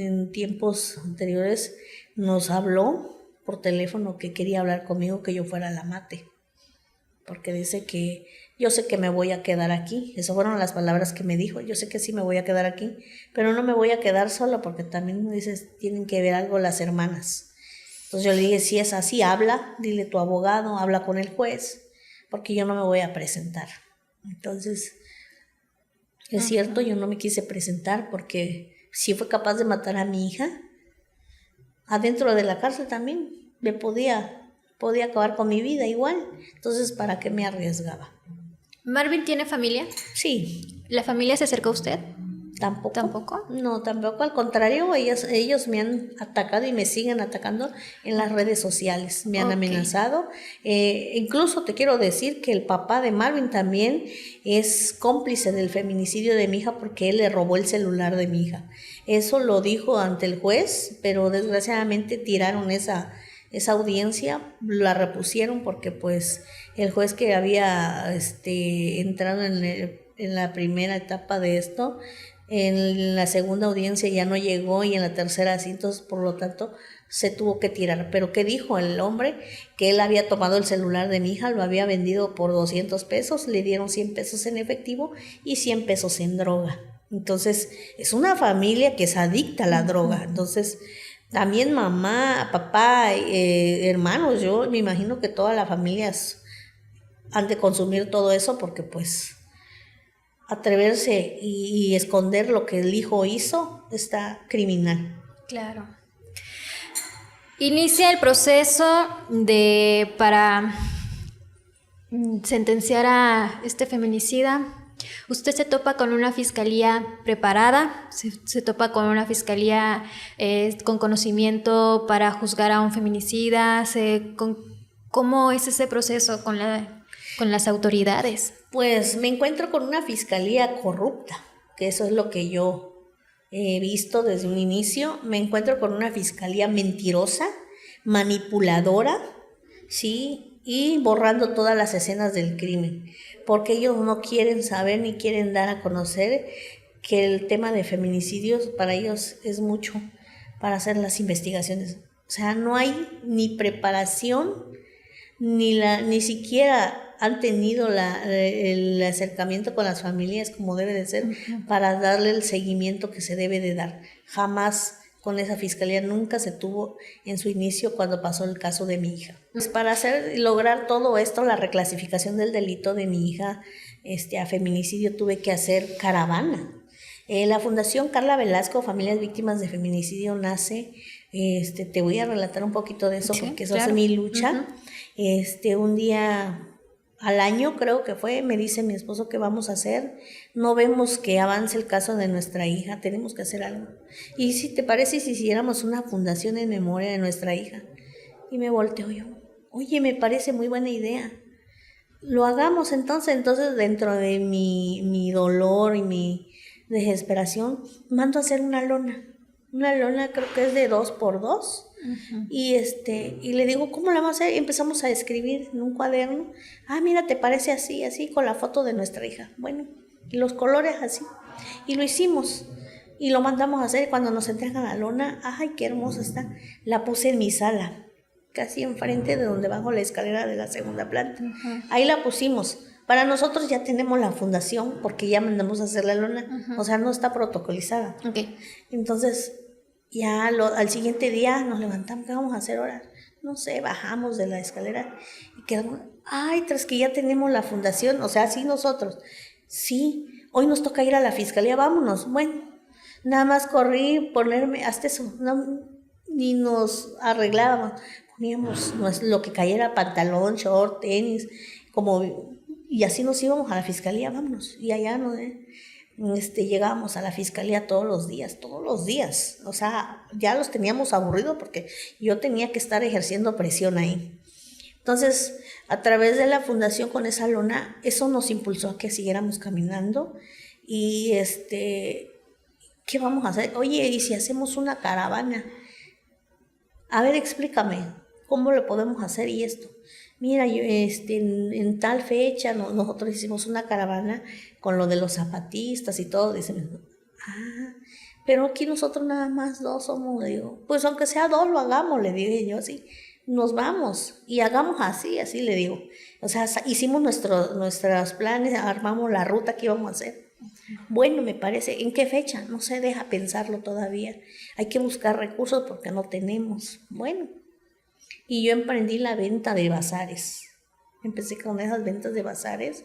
en tiempos anteriores nos habló por teléfono que quería hablar conmigo, que yo fuera al Amate, porque dice que yo sé que me voy a quedar aquí. Esas fueron las palabras que me dijo. Yo sé que sí me voy a quedar aquí, pero no me voy a quedar sola, porque también dices, tienen que ver algo las hermanas. Entonces yo le dije, si es así, habla, dile a tu abogado, habla con el juez, porque yo no me voy a presentar. Entonces, es cierto, yo no me quise presentar porque si fue capaz de matar a mi hija, adentro de la cárcel también me podía acabar con mi vida igual. Entonces, ¿para qué me arriesgaba? ¿Marvin tiene familia? Sí. ¿La familia se acercó a usted? ¿Tampoco? ¿Tampoco? No, tampoco. Al contrario, ellos me han atacado y me siguen atacando en las redes sociales. Me han amenazado. Incluso te quiero decir que el papá de Marvin también es cómplice del feminicidio de mi hija, porque él le robó el celular de mi hija. Eso lo dijo ante el juez, pero desgraciadamente tiraron esa audiencia, la repusieron porque pues el juez que había entrado en la primera etapa de esto, en la segunda audiencia ya no llegó, y en la tercera sí. Entonces, por lo tanto, se tuvo que tirar. Pero ¿qué dijo el hombre? Que él había tomado el celular de mi hija, lo había vendido por 200 pesos, le dieron 100 pesos en efectivo y 100 pesos en droga. Entonces, es una familia que es adicta a la droga. Entonces, también mamá, papá, hermanos, yo me imagino que todas las familias han de consumir todo eso, porque pues atreverse y esconder lo que el hijo hizo está criminal. Claro. Inicia el proceso para sentenciar a este feminicida. Usted se topa con una fiscalía preparada, se topa con una fiscalía con conocimiento para juzgar a un feminicida. ¿Cómo es ese proceso con las autoridades? Pues me encuentro con una fiscalía corrupta, que eso es lo que yo he visto desde un inicio. Me encuentro con una fiscalía mentirosa, manipuladora, ¿sí? Y borrando todas las escenas del crimen, porque ellos no quieren saber ni quieren dar a conocer que el tema de feminicidios para ellos es mucho para hacer las investigaciones. O sea, no hay ni preparación, ni siquiera han tenido el acercamiento con las familias como debe de ser, para darle el seguimiento que se debe de dar. Jamás con esa fiscalía, nunca se tuvo en su inicio cuando pasó el caso de mi hija. Pues para lograr todo esto, la reclasificación del delito de mi hija a feminicidio, tuve que hacer caravana. La Fundación Carla Velasco, Familias Víctimas de Feminicidio, nace, te voy a relatar un poquito de eso, sí, porque eso es mi lucha. Un día al año, creo que fue, me dice mi esposo, ¿qué vamos a hacer? No vemos que avance el caso de nuestra hija, tenemos que hacer algo. Y si te parece, si hiciéramos una fundación en memoria de nuestra hija. Y me volteo yo, oye, me parece muy buena idea. lo hagamos entonces dentro de mi dolor y mi desesperación, mando a hacer una lona creo que es de 2x2, y le digo, ¿cómo la vamos a hacer? Y empezamos a escribir en un cuaderno, mira, ¿te parece así, así, con la foto de nuestra hija? Bueno, y los colores así, y lo hicimos, y lo mandamos a hacer. Cuando nos entregan la lona, ¡ay, qué hermosa está! La puse en mi sala, casi enfrente de donde bajo la escalera de la segunda planta. Ahí la pusimos. Para nosotros ya tenemos la fundación porque ya mandamos a hacer la lona, o sea, no está protocolizada. Okay. Entonces, ya al siguiente día nos levantamos, ¿qué vamos a hacer ahora? No sé, bajamos de la escalera y quedamos, tras que ya tenemos la fundación, o sea, sí nosotros, sí, hoy nos toca ir a la fiscalía, vámonos. Bueno, nada más corrí, ponerme, hasta eso, no, ni nos arreglábamos, poníamos lo que cayera, pantalón, short, tenis, y así nos íbamos a la fiscalía, vámonos, y allá llegábamos a la fiscalía todos los días, o sea, ya los teníamos aburridos porque yo tenía que estar ejerciendo presión ahí. Entonces, a través de la fundación con esa lona, eso nos impulsó a que siguiéramos caminando y ¿qué vamos a hacer? Oye, ¿y si hacemos una caravana? A ver, explícame, ¿cómo lo podemos hacer y esto? Mira, yo, en tal fecha nosotros hicimos una caravana con lo de los zapatistas y todo. Dicen, pero aquí nosotros nada más 2 somos. Le digo, pues aunque sea 2 lo hagamos, le dije yo, sí. Nos vamos y hagamos así le digo. O sea, hicimos nuestros planes, armamos la ruta que íbamos a hacer. Bueno, me parece, ¿en qué fecha? No se deja pensarlo todavía. Hay que buscar recursos porque no tenemos. Bueno. Y yo emprendí la venta de bazares. Empecé con esas ventas de bazares.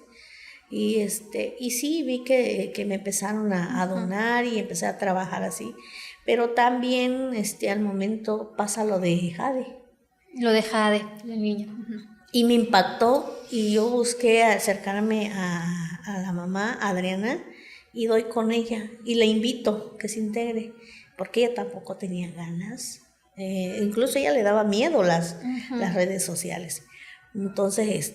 Y sí, vi que me empezaron a donar y empecé a trabajar así. Pero también al momento pasa lo de Jade. Lo de Jade, la niña. Y me impactó y yo busqué acercarme a la mamá, Adriana, y doy con ella. Y la invito que se integre, porque ella tampoco tenía ganas. Incluso ella le daba miedo las redes sociales. Entonces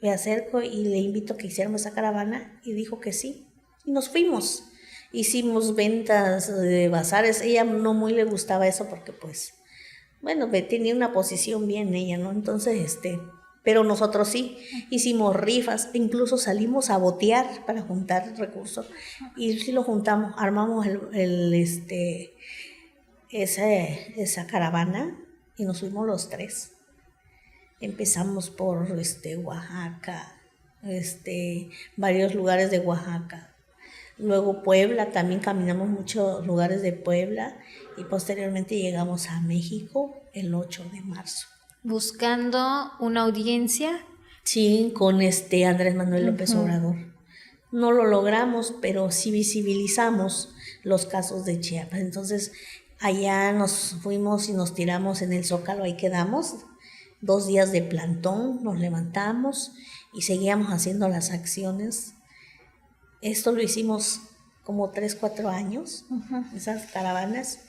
me acerco y le invito a que hiciéramos esa caravana y dijo que sí, y nos fuimos. Hicimos ventas de bazares. Ella no muy le gustaba eso porque pues bueno, tenía una posición bien ella, ¿no? Entonces pero nosotros sí hicimos rifas, incluso salimos a botear para juntar recursos y sí lo juntamos, armamos esa caravana y nos fuimos los 3. Empezamos por Oaxaca, varios lugares de Oaxaca. Luego Puebla, también caminamos muchos lugares de Puebla y posteriormente llegamos a México el 8 de marzo. Buscando una audiencia. Sí, con Andrés Manuel López Obrador. No lo logramos, pero sí visibilizamos los casos de Chiapas. Entonces, allá nos fuimos y nos tiramos en el Zócalo, ahí quedamos, 2 días de plantón, nos levantamos y seguíamos haciendo las acciones. Esto lo hicimos como 3-4 años, esas caravanas,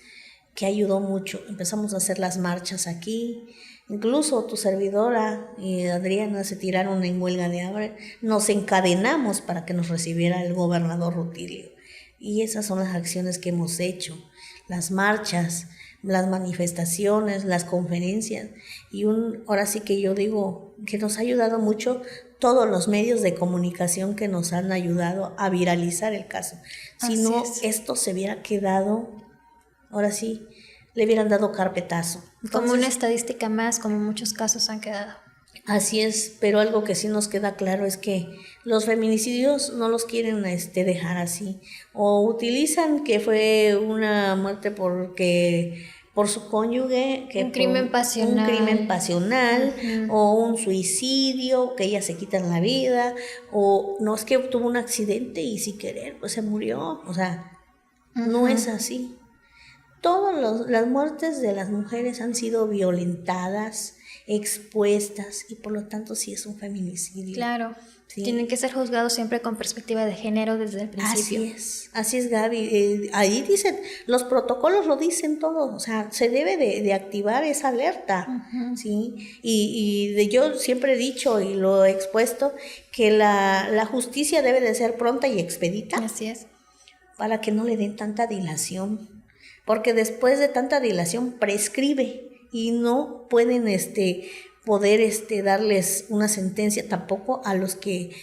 que ayudó mucho. Empezamos a hacer las marchas aquí, incluso tu servidora y Adriana se tiraron en huelga de hambre, nos encadenamos para que nos recibiera el gobernador Rutilio. Y esas son las acciones que hemos hecho, las marchas, las manifestaciones, las conferencias, y ahora sí que yo digo que nos ha ayudado mucho todos los medios de comunicación que nos han ayudado a viralizar el caso. Si no, esto se hubiera quedado, ahora sí, le hubieran dado carpetazo. Entonces, como una estadística más, como muchos casos han quedado. Así es, pero algo que sí nos queda claro es que los feminicidios no los quieren dejar así, o utilizan que fue una muerte por su cónyuge, que un crimen pasional, o un suicidio, que ellas se quitan la vida, o no, es que tuvo un accidente y sin querer pues se murió. O sea, no es así. Todas las muertes de las mujeres han sido violentadas, expuestas y por lo tanto sí es un feminicidio. Claro. Sí. Tienen que ser juzgados siempre con perspectiva de género desde el principio. Así es Gaby. Ahí dicen, los protocolos lo dicen todo, o sea, se debe de activar esa alerta, ¿sí? Yo siempre he dicho y lo he expuesto, que la justicia debe de ser pronta y expedita. Así es. Para que no le den tanta dilación, porque después de tanta dilación prescribe y no pueden poder darles una sentencia tampoco a los que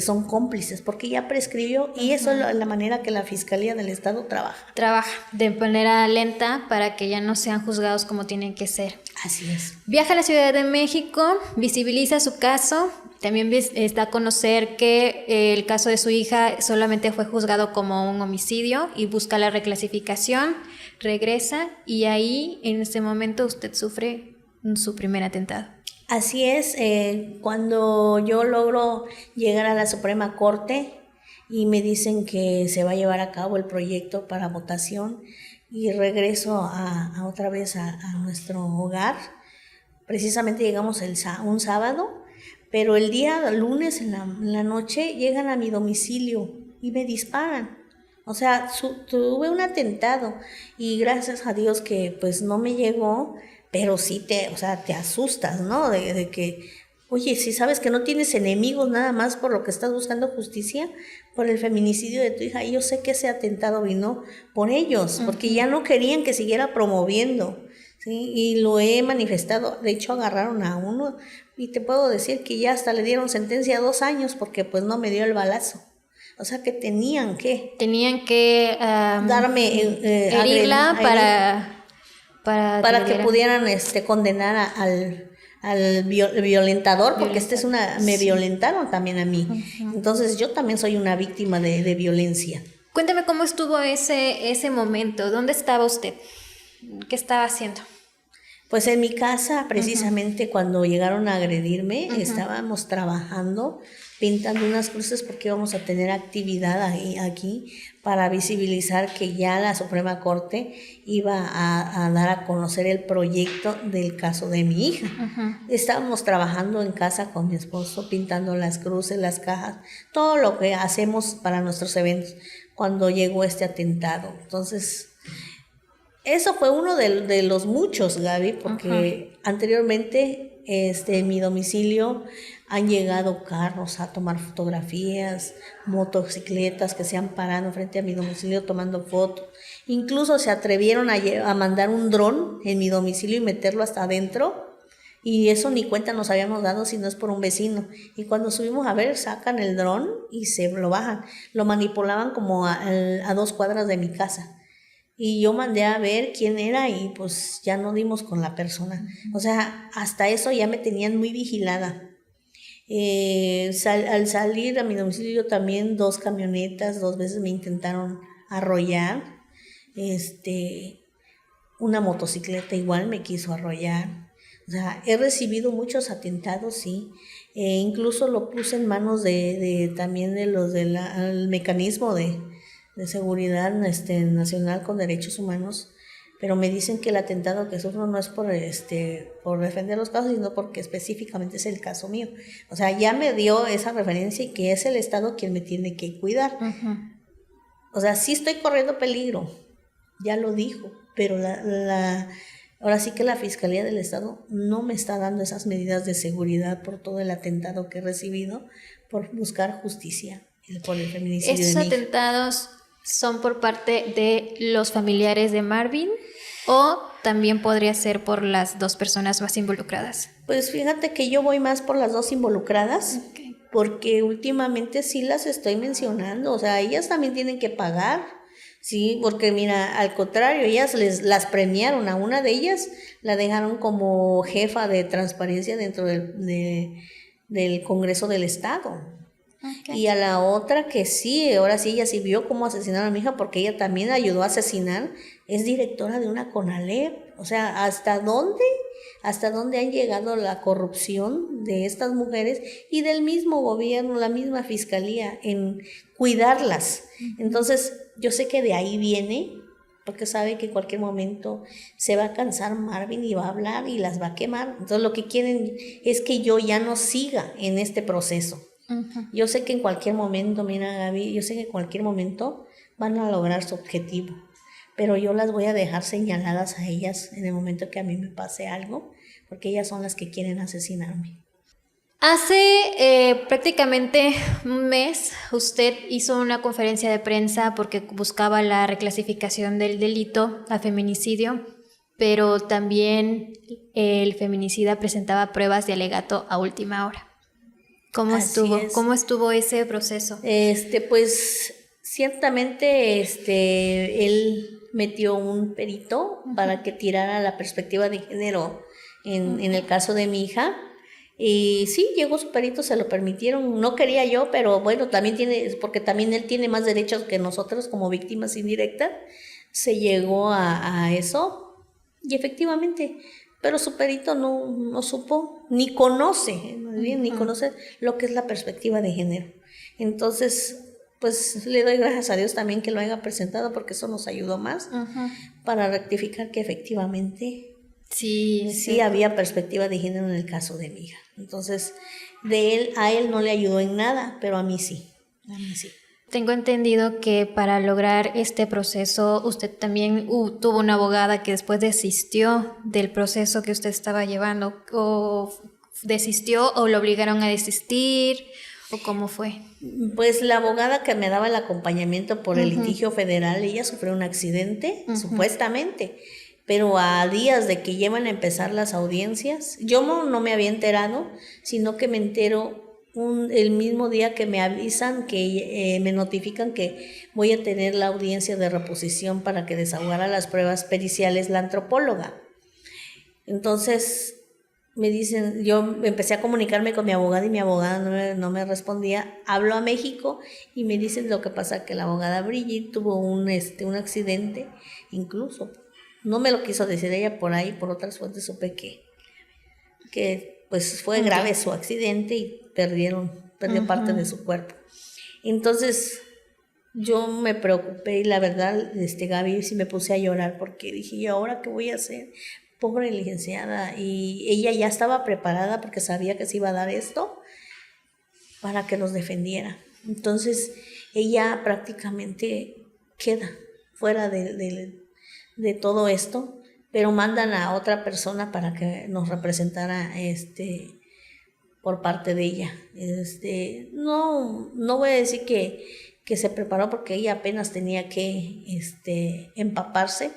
son cómplices, porque ya prescribió y eso es la manera que la Fiscalía del Estado trabaja. Trabaja de manera lenta para que ya no sean juzgados como tienen que ser. Así es. Viaja a la Ciudad de México, visibiliza su caso, también está a conocer que el caso de su hija solamente fue juzgado como un homicidio y busca la reclasificación, regresa y ahí en ese momento usted sufre su primer atentado. Así es, cuando yo logro llegar a la Suprema Corte y me dicen que se va a llevar a cabo el proyecto para votación y regreso a otra vez a nuestro hogar, precisamente llegamos un sábado, pero el día lunes en la noche llegan a mi domicilio y me disparan. O sea, tuve un atentado y gracias a Dios que pues no me llegó, pero sí te asustas, ¿no? De que, oye, si sabes que no tienes enemigos nada más por lo que estás buscando justicia, por el feminicidio de tu hija, y yo sé que ese atentado vino por ellos, porque ya no querían que siguiera promoviendo, ¿sí? Y lo he manifestado, de hecho agarraron a uno, y te puedo decir que ya hasta le dieron sentencia a 2 años, porque pues no me dio el balazo. O sea que tenían que darme herirla para que pudieran condenar al violentador, porque me violentaron también a mí. Entonces yo también soy una víctima de violencia. Cuéntame cómo estuvo ese momento, ¿dónde estaba usted? ¿Qué estaba haciendo? Pues en mi casa, precisamente cuando llegaron a agredirme, estábamos trabajando, pintando unas cruces porque íbamos a tener actividad aquí para visibilizar que ya la Suprema Corte iba a dar a conocer el proyecto del caso de mi hija. Estábamos trabajando en casa con mi esposo, pintando las cruces, las cajas, todo lo que hacemos para nuestros eventos cuando llegó este atentado. Entonces, eso fue uno de los muchos, Gaby, porque anteriormente en mi domicilio han llegado carros a tomar fotografías, motocicletas que se han parado frente a mi domicilio tomando fotos. Incluso se atrevieron a mandar un dron en mi domicilio y meterlo hasta adentro. Y eso ni cuenta nos habíamos dado si no es por un vecino. Y cuando subimos a ver, sacan el dron y se lo bajan. Lo manipulaban como a 2 cuadras de mi casa. Y yo mandé a ver quién era y pues ya no dimos con la persona. O sea, hasta eso ya me tenían muy vigilada. Al salir a mi domicilio también 2 camionetas, 2 veces me intentaron arrollar. Una motocicleta igual me quiso arrollar. O sea, he recibido muchos atentados, sí. Incluso lo puse en manos también de los del mecanismo de seguridad nacional con derechos humanos, pero me dicen que el atentado que sufro no es por defender los casos, sino porque específicamente es el caso mío. O sea, ya me dio esa referencia y que es el Estado quien me tiene que cuidar. O sea, sí estoy corriendo peligro, ya lo dijo, pero ahora sí que la Fiscalía del Estado no me está dando esas medidas de seguridad por todo el atentado que he recibido, por buscar justicia por el feminicidio de mi hija. ¿Esos atentados son por parte de los familiares de Marvin o también podría ser por las 2 personas más involucradas? Pues fíjate que yo voy más por las 2 involucradas, porque últimamente sí las estoy mencionando, o sea, ellas también tienen que pagar, sí, porque mira, al contrario, ellas las premiaron, a una de ellas la dejaron como jefa de transparencia dentro del Congreso del Estado. Y a la otra que sí, ahora sí, ella sí vio cómo asesinaron a mi hija porque ella también ayudó a asesinar, es directora de una CONALEP. O sea, ¿hasta dónde han llegado la corrupción de estas mujeres y del mismo gobierno, la misma fiscalía en cuidarlas? Entonces, yo sé que de ahí viene porque sabe que en cualquier momento se va a cansar Marvin y va a hablar y las va a quemar. Entonces lo que quieren es que yo ya no siga en este proceso. Yo sé que en cualquier momento, mira Gaby, yo sé que en cualquier momento van a lograr su objetivo, pero yo las voy a dejar señaladas a ellas en el momento que a mí me pase algo, porque ellas son las que quieren asesinarme. Hace prácticamente un mes usted hizo una conferencia de prensa porque buscaba la reclasificación del delito a feminicidio, pero también el feminicida presentaba pruebas de alegato a última hora. ¿Cómo estuvo ese proceso? Pues ciertamente él metió un perito para que tirara la perspectiva de género en el caso de mi hija. Y sí, llegó su perito, se lo permitieron. No quería yo, pero bueno, porque también él tiene más derechos que nosotros como víctimas indirectas. Se llegó a eso y efectivamente, pero su perito no supo, ni conoce, ni conoce lo que es la perspectiva de género. Entonces, pues le doy gracias a Dios también que lo haya presentado, porque eso nos ayudó más para rectificar que efectivamente sí había perspectiva de género en el caso de mi hija. Entonces, a él no le ayudó en nada, pero a mí sí. Tengo entendido que para lograr este proceso usted también tuvo una abogada que después desistió del proceso que usted estaba llevando, o desistió o lo obligaron a desistir, o cómo fue. Pues la abogada que me daba el acompañamiento por el litigio federal, ella sufrió un accidente, supuestamente, pero a días de que llevan a empezar las audiencias, yo no me había enterado, sino que me entero el mismo día que me avisan, que me notifican que voy a tener la audiencia de reposición para que desahogara las pruebas periciales la antropóloga. Entonces me dicen, yo empecé a comunicarme con mi abogada y mi abogada no me respondía. Hablo a México y me dicen lo que pasa, que la abogada Brigitte tuvo un accidente, incluso no me lo quiso decir ella, por ahí por otras fuentes supe que pues fue grave su accidente y perdió parte de su cuerpo. Entonces yo me preocupé y la verdad, Gaby, sí me puse a llorar, porque dije, ¿y ahora qué voy a hacer? Pobre licenciada. Y ella ya estaba preparada porque sabía que se iba a dar esto para que nos defendiera. Entonces ella prácticamente queda fuera de todo esto, pero mandan a otra persona para que nos representara por parte de ella. No voy a decir que se preparó, porque ella apenas tenía que empaparse,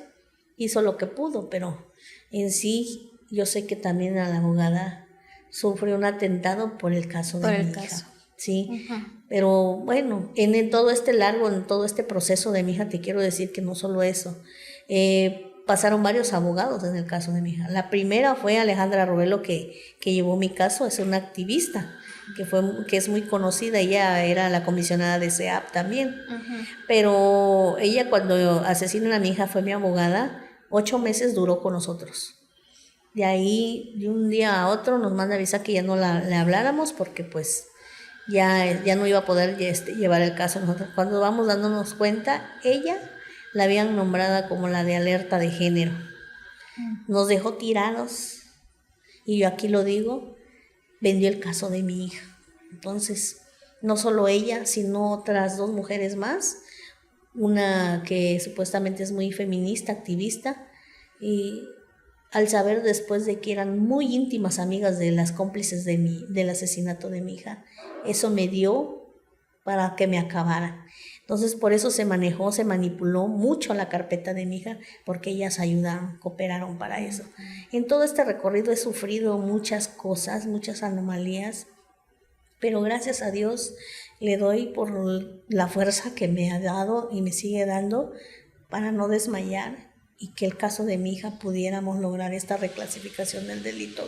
hizo lo que pudo, pero en sí yo sé que también a la abogada sufrió un atentado por el caso de mi hija. Sí, pero bueno, en todo este proceso de mi hija, te quiero decir que no solo eso, pasaron varios abogados en el caso de mi hija. La primera fue Alejandra Robelo, que llevó mi caso, es una activista que es muy conocida. Ella era la comisionada de CEAP también, pero ella, cuando asesinan a mi hija, fue mi abogada. 8 meses duró con nosotros. De ahí, de un día a otro, nos manda avisar que ya no le habláramos, porque pues ya no iba a poder llevar el caso. Nosotros, cuando vamos dándonos cuenta, ella la habían nombrada como la de alerta de género. Nos dejó tirados, y yo aquí lo digo, vendió el caso de mi hija. Entonces, no solo ella, sino otras 2 mujeres más, una que supuestamente es muy feminista, activista, y al saber después de que eran muy íntimas amigas de las cómplices del asesinato de mi hija, eso me dio para que me acabara. Entonces, por eso se manipuló mucho la carpeta de mi hija, porque ellas ayudaron, cooperaron para eso. En todo este recorrido he sufrido muchas cosas, muchas anomalías, pero gracias a Dios le doy por la fuerza que me ha dado y me sigue dando para no desmayar, y que el caso de mi hija pudiéramos lograr esta reclasificación del delito.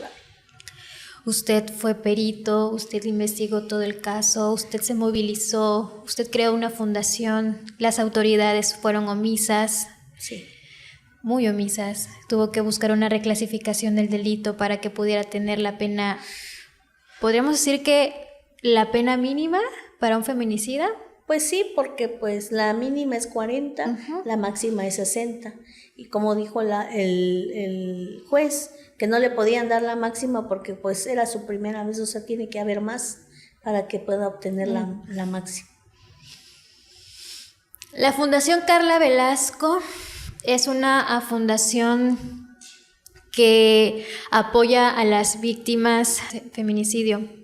Usted fue perito, usted investigó todo el caso, usted se movilizó, usted creó una fundación, las autoridades fueron omisas. Sí. Muy omisas. Tuvo que buscar una reclasificación del delito para que pudiera tener la pena, podríamos decir que la pena mínima para un feminicida. Pues sí, porque pues la mínima es 40, la máxima es 60. Y como dijo el juez, que no le podían dar la máxima porque pues era su primera vez, o sea, tiene que haber más para que pueda obtener la máxima. La Fundación Carla Velasco es una fundación que apoya a las víctimas de feminicidio.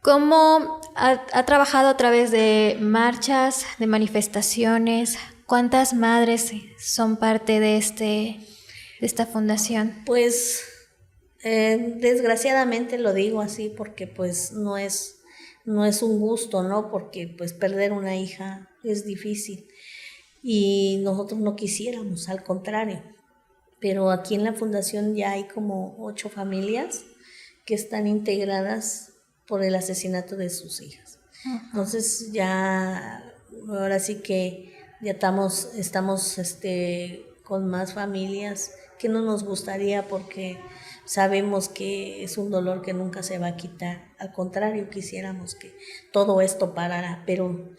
¿Cómo ha trabajado a través de marchas, de manifestaciones? ¿Cuántas madres son parte de esta fundación? Pues desgraciadamente lo digo así porque pues no es un gusto, ¿no? Porque pues perder una hija es difícil y nosotros no quisiéramos, al contrario. Pero aquí en la fundación ya hay como 8 familias que están integradas por el asesinato de sus hijas. Entonces ya, ahora sí que ya estamos con más familias que no nos gustaría porque sabemos que es un dolor que nunca se va a quitar. Al contrario, quisiéramos que todo esto parara, pero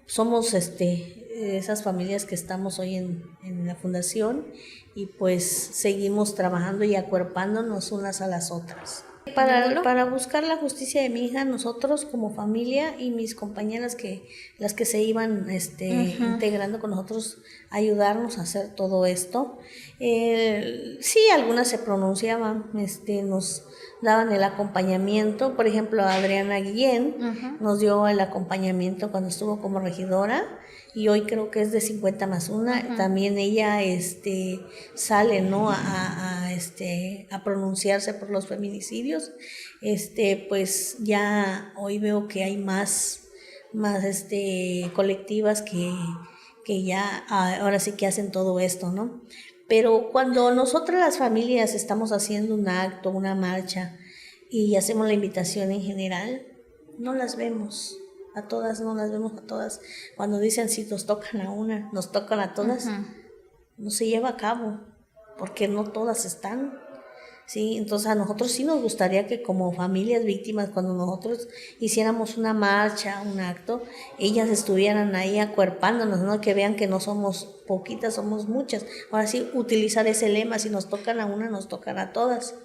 somos esas familias que estamos hoy en la fundación y pues seguimos trabajando y acuerpándonos unas a las otras. Para buscar la justicia de mi hija, nosotros como familia y mis compañeras las que se iban integrando con nosotros, ayudarnos a hacer todo esto. Sí, algunas se pronunciaban, nos daban el acompañamiento. Por ejemplo, Adriana Guillén nos dio el acompañamiento cuando estuvo como regidora y hoy creo que es de 50+1. También ella sale, ¿no? a pronunciarse por los feminicidios. Pues ya hoy veo que hay más colectivas que ya ahora sí que hacen todo esto, ¿no? Pero cuando nosotras las familias estamos haciendo un acto, una marcha y hacemos la invitación en general, no las vemos. A todas no las vemos, a todas. Cuando dicen si nos tocan a una, nos tocan a todas, no se lleva a cabo, porque no todas están. Sí, entonces a nosotros sí nos gustaría que como familias víctimas, cuando nosotros hiciéramos una marcha, un acto, ellas estuvieran ahí acuerpándonos, ¿no? Que vean que no somos poquitas, somos muchas. Ahora sí, utilizar ese lema, si nos tocan a una, nos tocan a todas.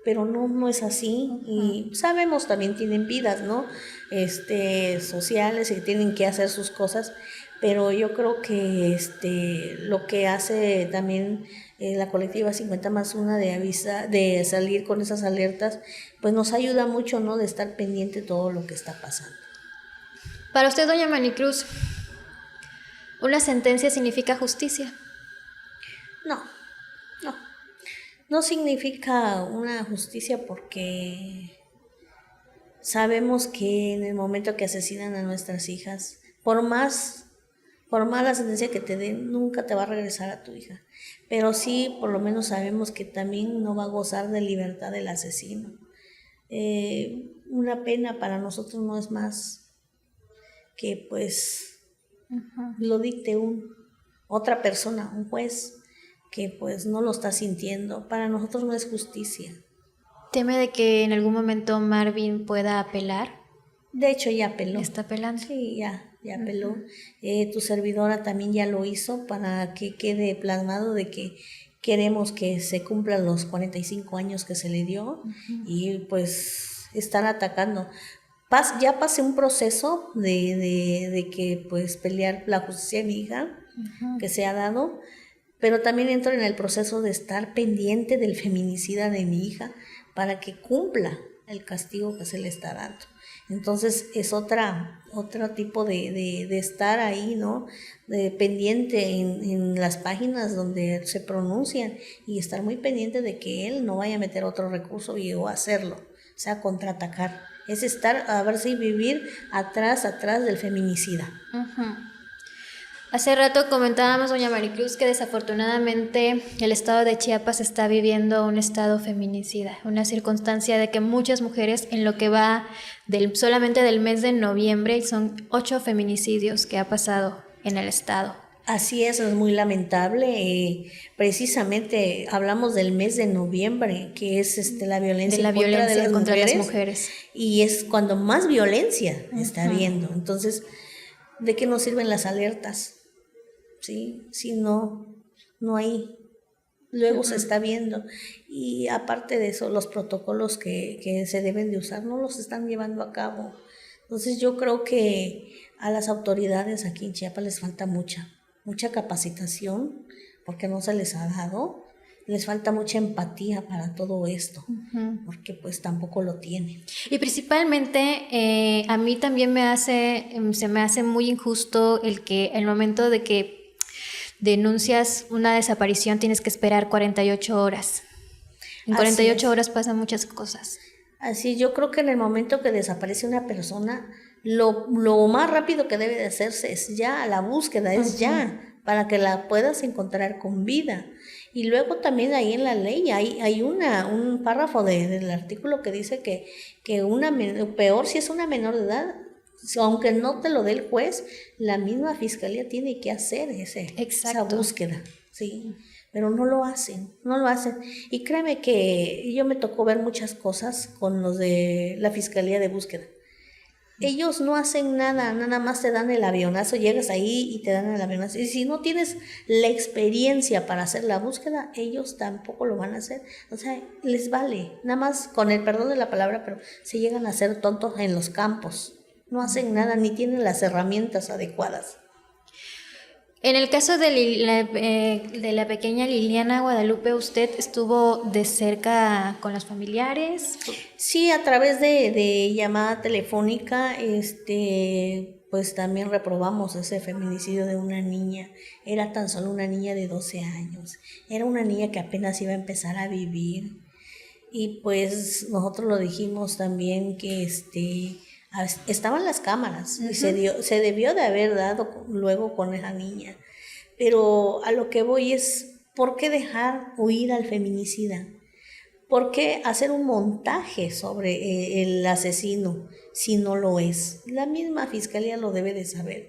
Pero no es así, y sabemos también tienen vidas, ¿no? Sociales y tienen que hacer sus cosas, pero yo creo que lo que hace también la colectiva 50+1 de salir con esas alertas, pues nos ayuda mucho, ¿no? De estar pendiente de todo lo que está pasando. Para usted, doña Maricruz, ¿una sentencia significa justicia? No significa una justicia porque sabemos que en el momento que asesinan a nuestras hijas, por más la sentencia que te den, nunca te va a regresar a tu hija. Pero sí, por lo menos sabemos que también no va a gozar de libertad el asesino. Una pena para nosotros no es más que pues lo dicte otra persona, un juez, que pues no lo está sintiendo. Para nosotros no es justicia. ¿Teme de que en algún momento Marvin pueda apelar? De hecho ya apeló. ¿Está apelando? Sí, ya apeló. Tu servidora también ya lo hizo para que quede plasmado de que queremos que se cumplan los 45 años que se le dio y pues están atacando. Ya pasé un proceso de que pues pelear la justicia de mi hija que se ha dado, pero también entro en el proceso de estar pendiente del feminicida de mi hija para que cumpla el castigo que se le está dando. Entonces es otro tipo de estar ahí, ¿no? Pendiente en las páginas donde se pronuncian y estar muy pendiente de que él no vaya a meter otro recurso o hacerlo, o sea, contraatacar. Es estar, a ver si vivir atrás del feminicida. Hace rato comentábamos, doña Maricruz, que desafortunadamente el estado de Chiapas está viviendo un estado feminicida, una circunstancia de que muchas mujeres, en lo que va solamente del mes de noviembre, son 8 feminicidios que ha pasado en el estado. Así es muy lamentable. Precisamente hablamos del mes de noviembre, que es la violencia en contra de las mujeres, y es cuando más violencia está habiendo. Entonces, ¿de qué nos sirven las alertas? ¿Sí? Si no hay, luego se está viendo. Y aparte de eso, los protocolos que se deben de usar no los están llevando a cabo. Entonces yo creo que a las autoridades aquí en Chiapas les falta mucha capacitación, porque no se les ha dado. Les falta mucha empatía para todo esto, porque pues tampoco lo tienen. Y principalmente a mí también se me hace muy injusto el momento de que denuncias una desaparición tienes que esperar 48 horas. En 48 horas pasan muchas cosas. Así, yo creo que en el momento que desaparece una persona, lo más rápido que debe de hacerse es ya, la búsqueda es ya, para que la puedas encontrar con vida. Y luego también ahí en la ley hay un párrafo del artículo que dice que peor si es una menor de edad, aunque no te lo dé el juez, la misma fiscalía tiene que hacer esa búsqueda, ¿sí? Pero no lo hacen. Y créeme que yo me tocó ver muchas cosas con los de la Fiscalía de Búsqueda. Ellos no hacen nada más te dan el avionazo, llegas ahí y te dan el avionazo. Y si no tienes la experiencia para hacer la búsqueda, ellos tampoco lo van a hacer. O sea, les vale, nada más con el perdón de la palabra, pero se llegan a ser tontos en los campos. No hacen nada, ni tienen las herramientas adecuadas. En el caso de la pequeña Liliana Guadalupe, ¿usted estuvo de cerca con los familiares? Sí, a través de llamada telefónica, pues también reprobamos ese feminicidio de una niña. Era tan solo una niña de 12 años. Era una niña que apenas iba a empezar a vivir. Y pues nosotros lo dijimos también que estaban las cámaras y se debió de haber dado luego con esa niña, pero a lo que voy es, ¿por qué dejar huir al feminicida? ¿Por qué hacer un montaje sobre el asesino si no lo es? La misma fiscalía lo debe de saber.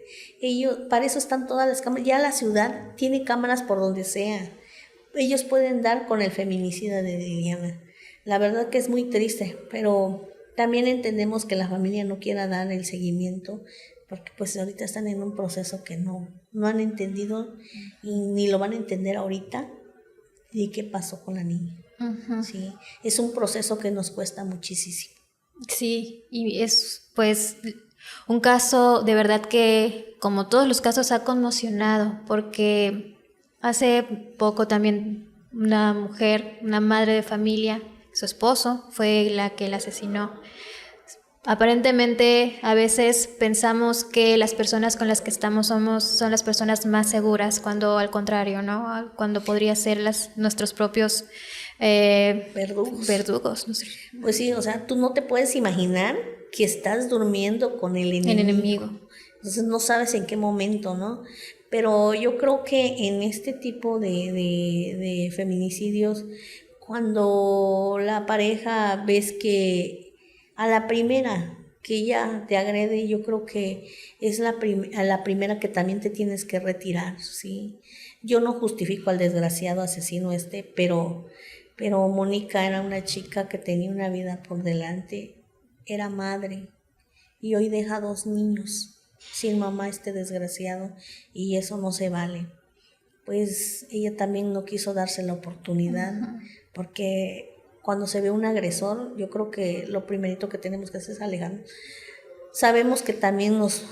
Para eso están todas las cámaras, ya la ciudad tiene cámaras por donde sea. Ellos pueden dar con el feminicida de Liliana. La verdad que es muy triste, pero también entendemos que la familia no quiera dar el seguimiento, porque pues ahorita están en un proceso que no han entendido y ni lo van a entender ahorita de qué pasó con la niña. Sí, es un proceso que nos cuesta muchísimo. Sí, y es pues un caso de verdad que, como todos los casos, ha conmocionado, porque hace poco también una mujer, una madre de familia, su esposo fue la que la asesinó. Aparentemente, a veces pensamos que las personas con las que estamos son las personas más seguras, cuando al contrario, ¿no? Cuando podría ser nuestros propios verdugos. No sé. Pues sí, o sea, tú no te puedes imaginar que estás durmiendo con el enemigo. Entonces no sabes en qué momento, ¿no? Pero yo creo que en este tipo de feminicidios, cuando la pareja ves que a la primera que ella te agrede, yo creo que es a la primera que también te tienes que retirar, ¿sí? Yo no justifico al desgraciado asesino pero Mónica era una chica que tenía una vida por delante, era madre y hoy deja 2 niños sin mamá, desgraciado, y eso no se vale. Pues ella también no quiso darse la oportunidad, porque cuando se ve un agresor, yo creo que lo primerito que tenemos que hacer es alejarnos. Sabemos que también nos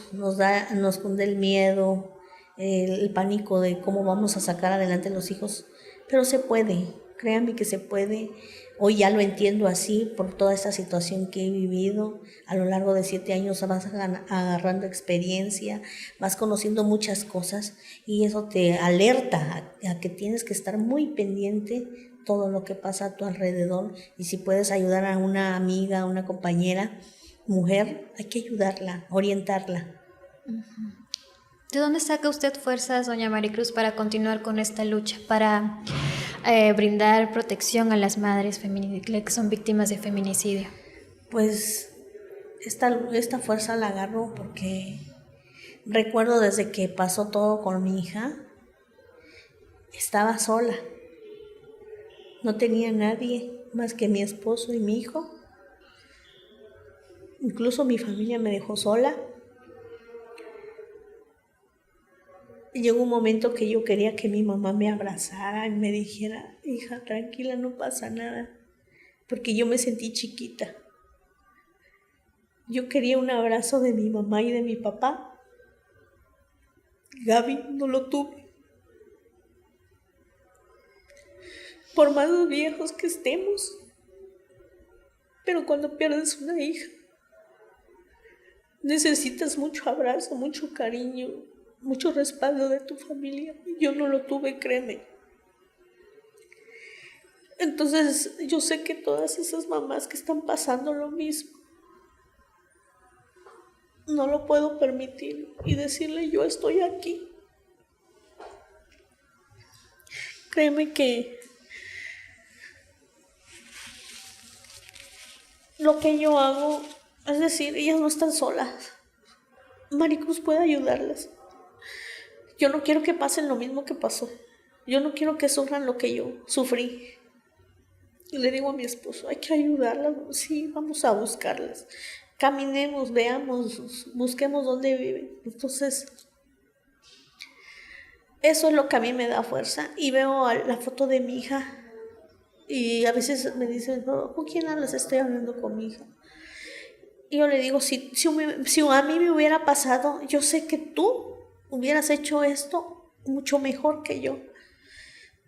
cunde el miedo, el pánico de cómo vamos a sacar adelante los hijos, pero se puede, créanme que se puede. Hoy ya lo entiendo así por toda esta situación que he vivido. A lo largo de 7 años vas agarrando experiencia, vas conociendo muchas cosas y eso te alerta a que tienes que estar muy pendiente todo lo que pasa a tu alrededor, y si puedes ayudar a una amiga, a una compañera, mujer, hay que ayudarla, orientarla. ¿De dónde saca usted fuerzas, doña Maricruz, para continuar con esta lucha, para brindar protección a las madres que son víctimas de feminicidio? Pues esta fuerza la agarro porque Recuerdo desde que pasó todo con mi hija, estaba sola. No tenía nadie más que mi esposo y mi hijo. Incluso mi familia me dejó sola. Y llegó un momento que yo quería que mi mamá me abrazara y me dijera, hija, tranquila, no pasa nada. Porque yo me sentí chiquita. Yo quería un abrazo de mi mamá y de mi papá. Gaby, no lo tuve. Por más viejos que estemos. Pero cuando pierdes una hija, necesitas mucho abrazo, mucho cariño, mucho respaldo de tu familia. Yo no lo tuve, créeme. Entonces, yo sé que todas esas mamás que están pasando lo mismo, no lo puedo permitir y decirle, yo estoy aquí. Créeme que lo que yo hago, es decir, ellas no están solas. Maricruz puede ayudarlas. Yo no quiero que pasen lo mismo que pasó. Yo no quiero que sufran lo que yo sufrí. Y le digo a mi esposo, hay que ayudarlas. Sí, vamos a buscarlas. Caminemos, veamos, busquemos dónde viven. Entonces, eso es lo que a mí me da fuerza. Y veo la foto de mi hija. Y a veces me dicen, no, ¿con quién hablas? Estoy hablando con mi hija. Y yo le digo, si a mí me hubiera pasado, yo sé que tú hubieras hecho esto mucho mejor que yo.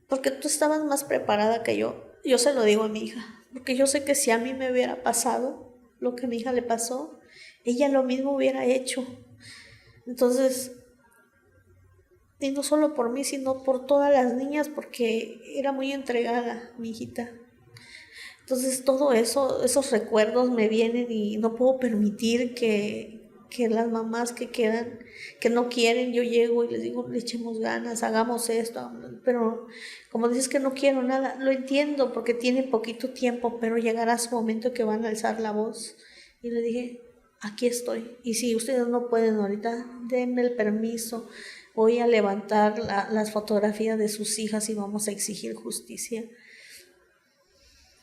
Porque tú estabas más preparada que yo. Yo se lo digo a mi hija. Porque yo sé que si a mí me hubiera pasado lo que a mi hija le pasó, ella lo mismo hubiera hecho. Entonces, y no solo por mí, sino por todas las niñas, porque era muy entregada mi hijita. Entonces todo eso, esos recuerdos me vienen y no puedo permitir que las mamás que quedan, que no quieren, yo llego y les digo, le echemos ganas, hagamos esto, pero como dices que no quiero nada, lo entiendo porque tienen poquito tiempo, pero llegará su momento que van a alzar la voz. Y le dije, aquí estoy, y si ustedes no pueden ahorita, denme el permiso, voy a levantar las fotografías de sus hijas y vamos a exigir justicia.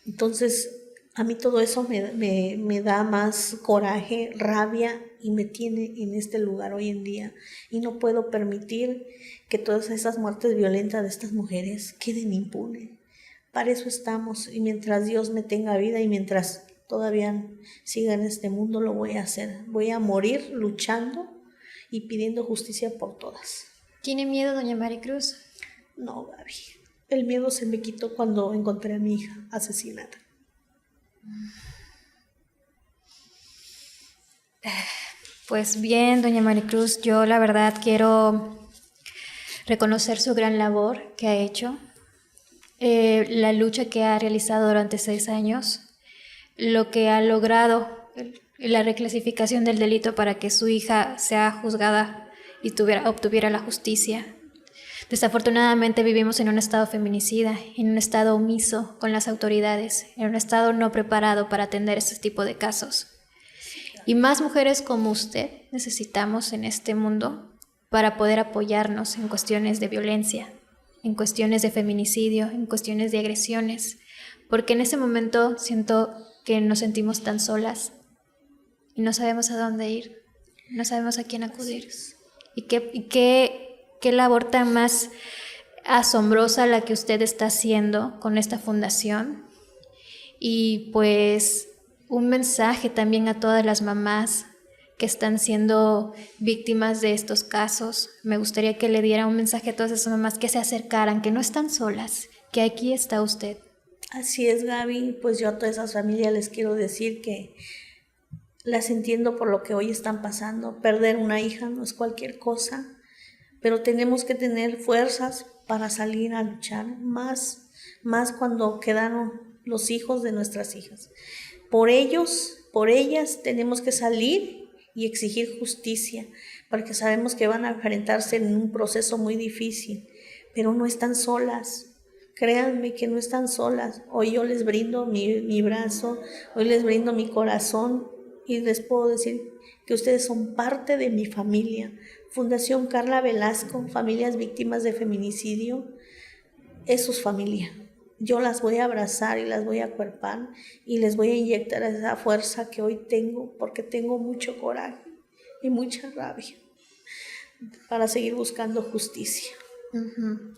Entonces, a mí todo eso me da más coraje, rabia y me tiene en este lugar hoy en día. Y no puedo permitir que todas esas muertes violentas de estas mujeres queden impunes. Para eso estamos y mientras Dios me tenga vida y mientras todavía siga en este mundo lo voy a hacer. Voy a morir luchando y pidiendo justicia por todas. ¿Tiene miedo, doña Maricruz? No, Gaby. El miedo se me quitó cuando encontré a mi hija asesinada. Pues bien, doña Maricruz, yo la verdad quiero reconocer su gran labor que ha hecho, la lucha que ha realizado durante 6 años, lo que ha logrado, la reclasificación del delito para que su hija sea juzgada y obtuviera la justicia. Desafortunadamente vivimos en un estado feminicida, en un estado omiso con las autoridades, en un estado no preparado para atender este tipo de casos. Y más mujeres como usted necesitamos en este mundo para poder apoyarnos en cuestiones de violencia, en cuestiones de feminicidio, en cuestiones de agresiones, porque en ese momento siento que nos sentimos tan solas y no sabemos a dónde ir, no sabemos a quién acudir. Y qué labor tan más asombrosa la que usted está haciendo con esta fundación. Y pues un mensaje también a todas las mamás que están siendo víctimas de estos casos. Me gustaría que le diera un mensaje a todas esas mamás que se acercaran, que no están solas, que aquí está usted. Así es, Gaby. Pues yo a todas esas familias les quiero decir que las entiendo por lo que hoy están pasando. Perder una hija no es cualquier cosa. Pero tenemos que tener fuerzas para salir a luchar, más cuando quedaron los hijos de nuestras hijas. Por ellos, por ellas, tenemos que salir y exigir justicia, porque sabemos que van a enfrentarse en un proceso muy difícil, pero no están solas. Créanme que no están solas. Hoy yo les brindo mi brazo, hoy les brindo mi corazón y les puedo decir que ustedes son parte de mi familia, Fundación Carla Velasco, Familias Víctimas de Feminicidio, es su familia. Yo las voy a abrazar y las voy a acuerpar y les voy a inyectar esa fuerza que hoy tengo, porque tengo mucho coraje y mucha rabia para seguir buscando justicia. Uh-huh.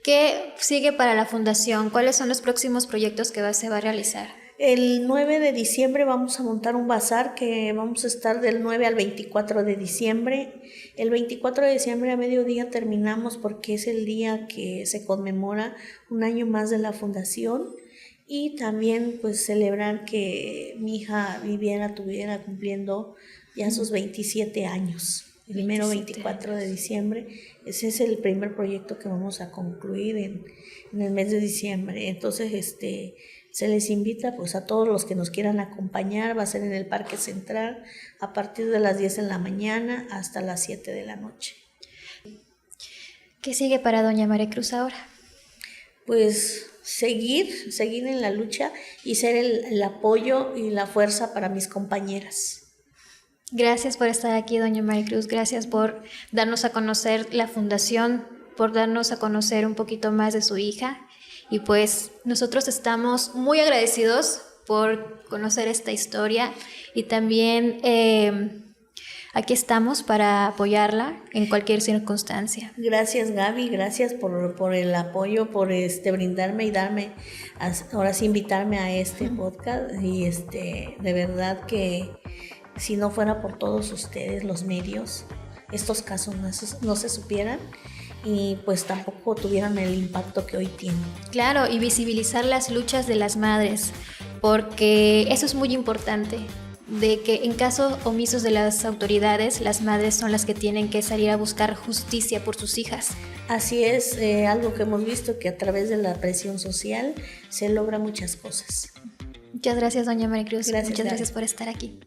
¿Qué sigue para la fundación? ¿Cuáles son los próximos proyectos que se va a realizar? El 9 de diciembre vamos a montar un bazar que vamos a estar del 9 al 24 de diciembre. El 24 de diciembre a mediodía terminamos porque es el día que se conmemora un año más de la fundación y también pues celebrar que mi hija tuviera cumpliendo ya sus 27 años. El primero 24 de diciembre, ese es el primer proyecto que vamos a concluir en el mes de diciembre. Entonces, se les invita pues a todos los que nos quieran acompañar, va a ser en el Parque Central a partir de las 10 de la mañana hasta las 7 de la noche. ¿Qué sigue para doña Maricruz ahora? Pues seguir en la lucha y ser el apoyo y la fuerza para mis compañeras. Gracias por estar aquí, doña Maricruz. Gracias por darnos a conocer la fundación, por darnos a conocer un poquito más de su hija. Y pues nosotros estamos muy agradecidos por conocer esta historia y también aquí estamos para apoyarla en cualquier circunstancia. Gracias, Gaby, gracias por el apoyo, por brindarme y ahora sí invitarme a este podcast y de verdad que si no fuera por todos ustedes, los medios, estos casos no se supieran y pues tampoco tuvieran el impacto que hoy tienen. Claro, y visibilizar las luchas de las madres, porque eso es muy importante, de que en casos omisos de las autoridades, las madres son las que tienen que salir a buscar justicia por sus hijas. Así es, algo que hemos visto que a través de la presión social se logra muchas cosas. Muchas gracias, doña Maricruz. Gracias, Muchas gracias por estar aquí.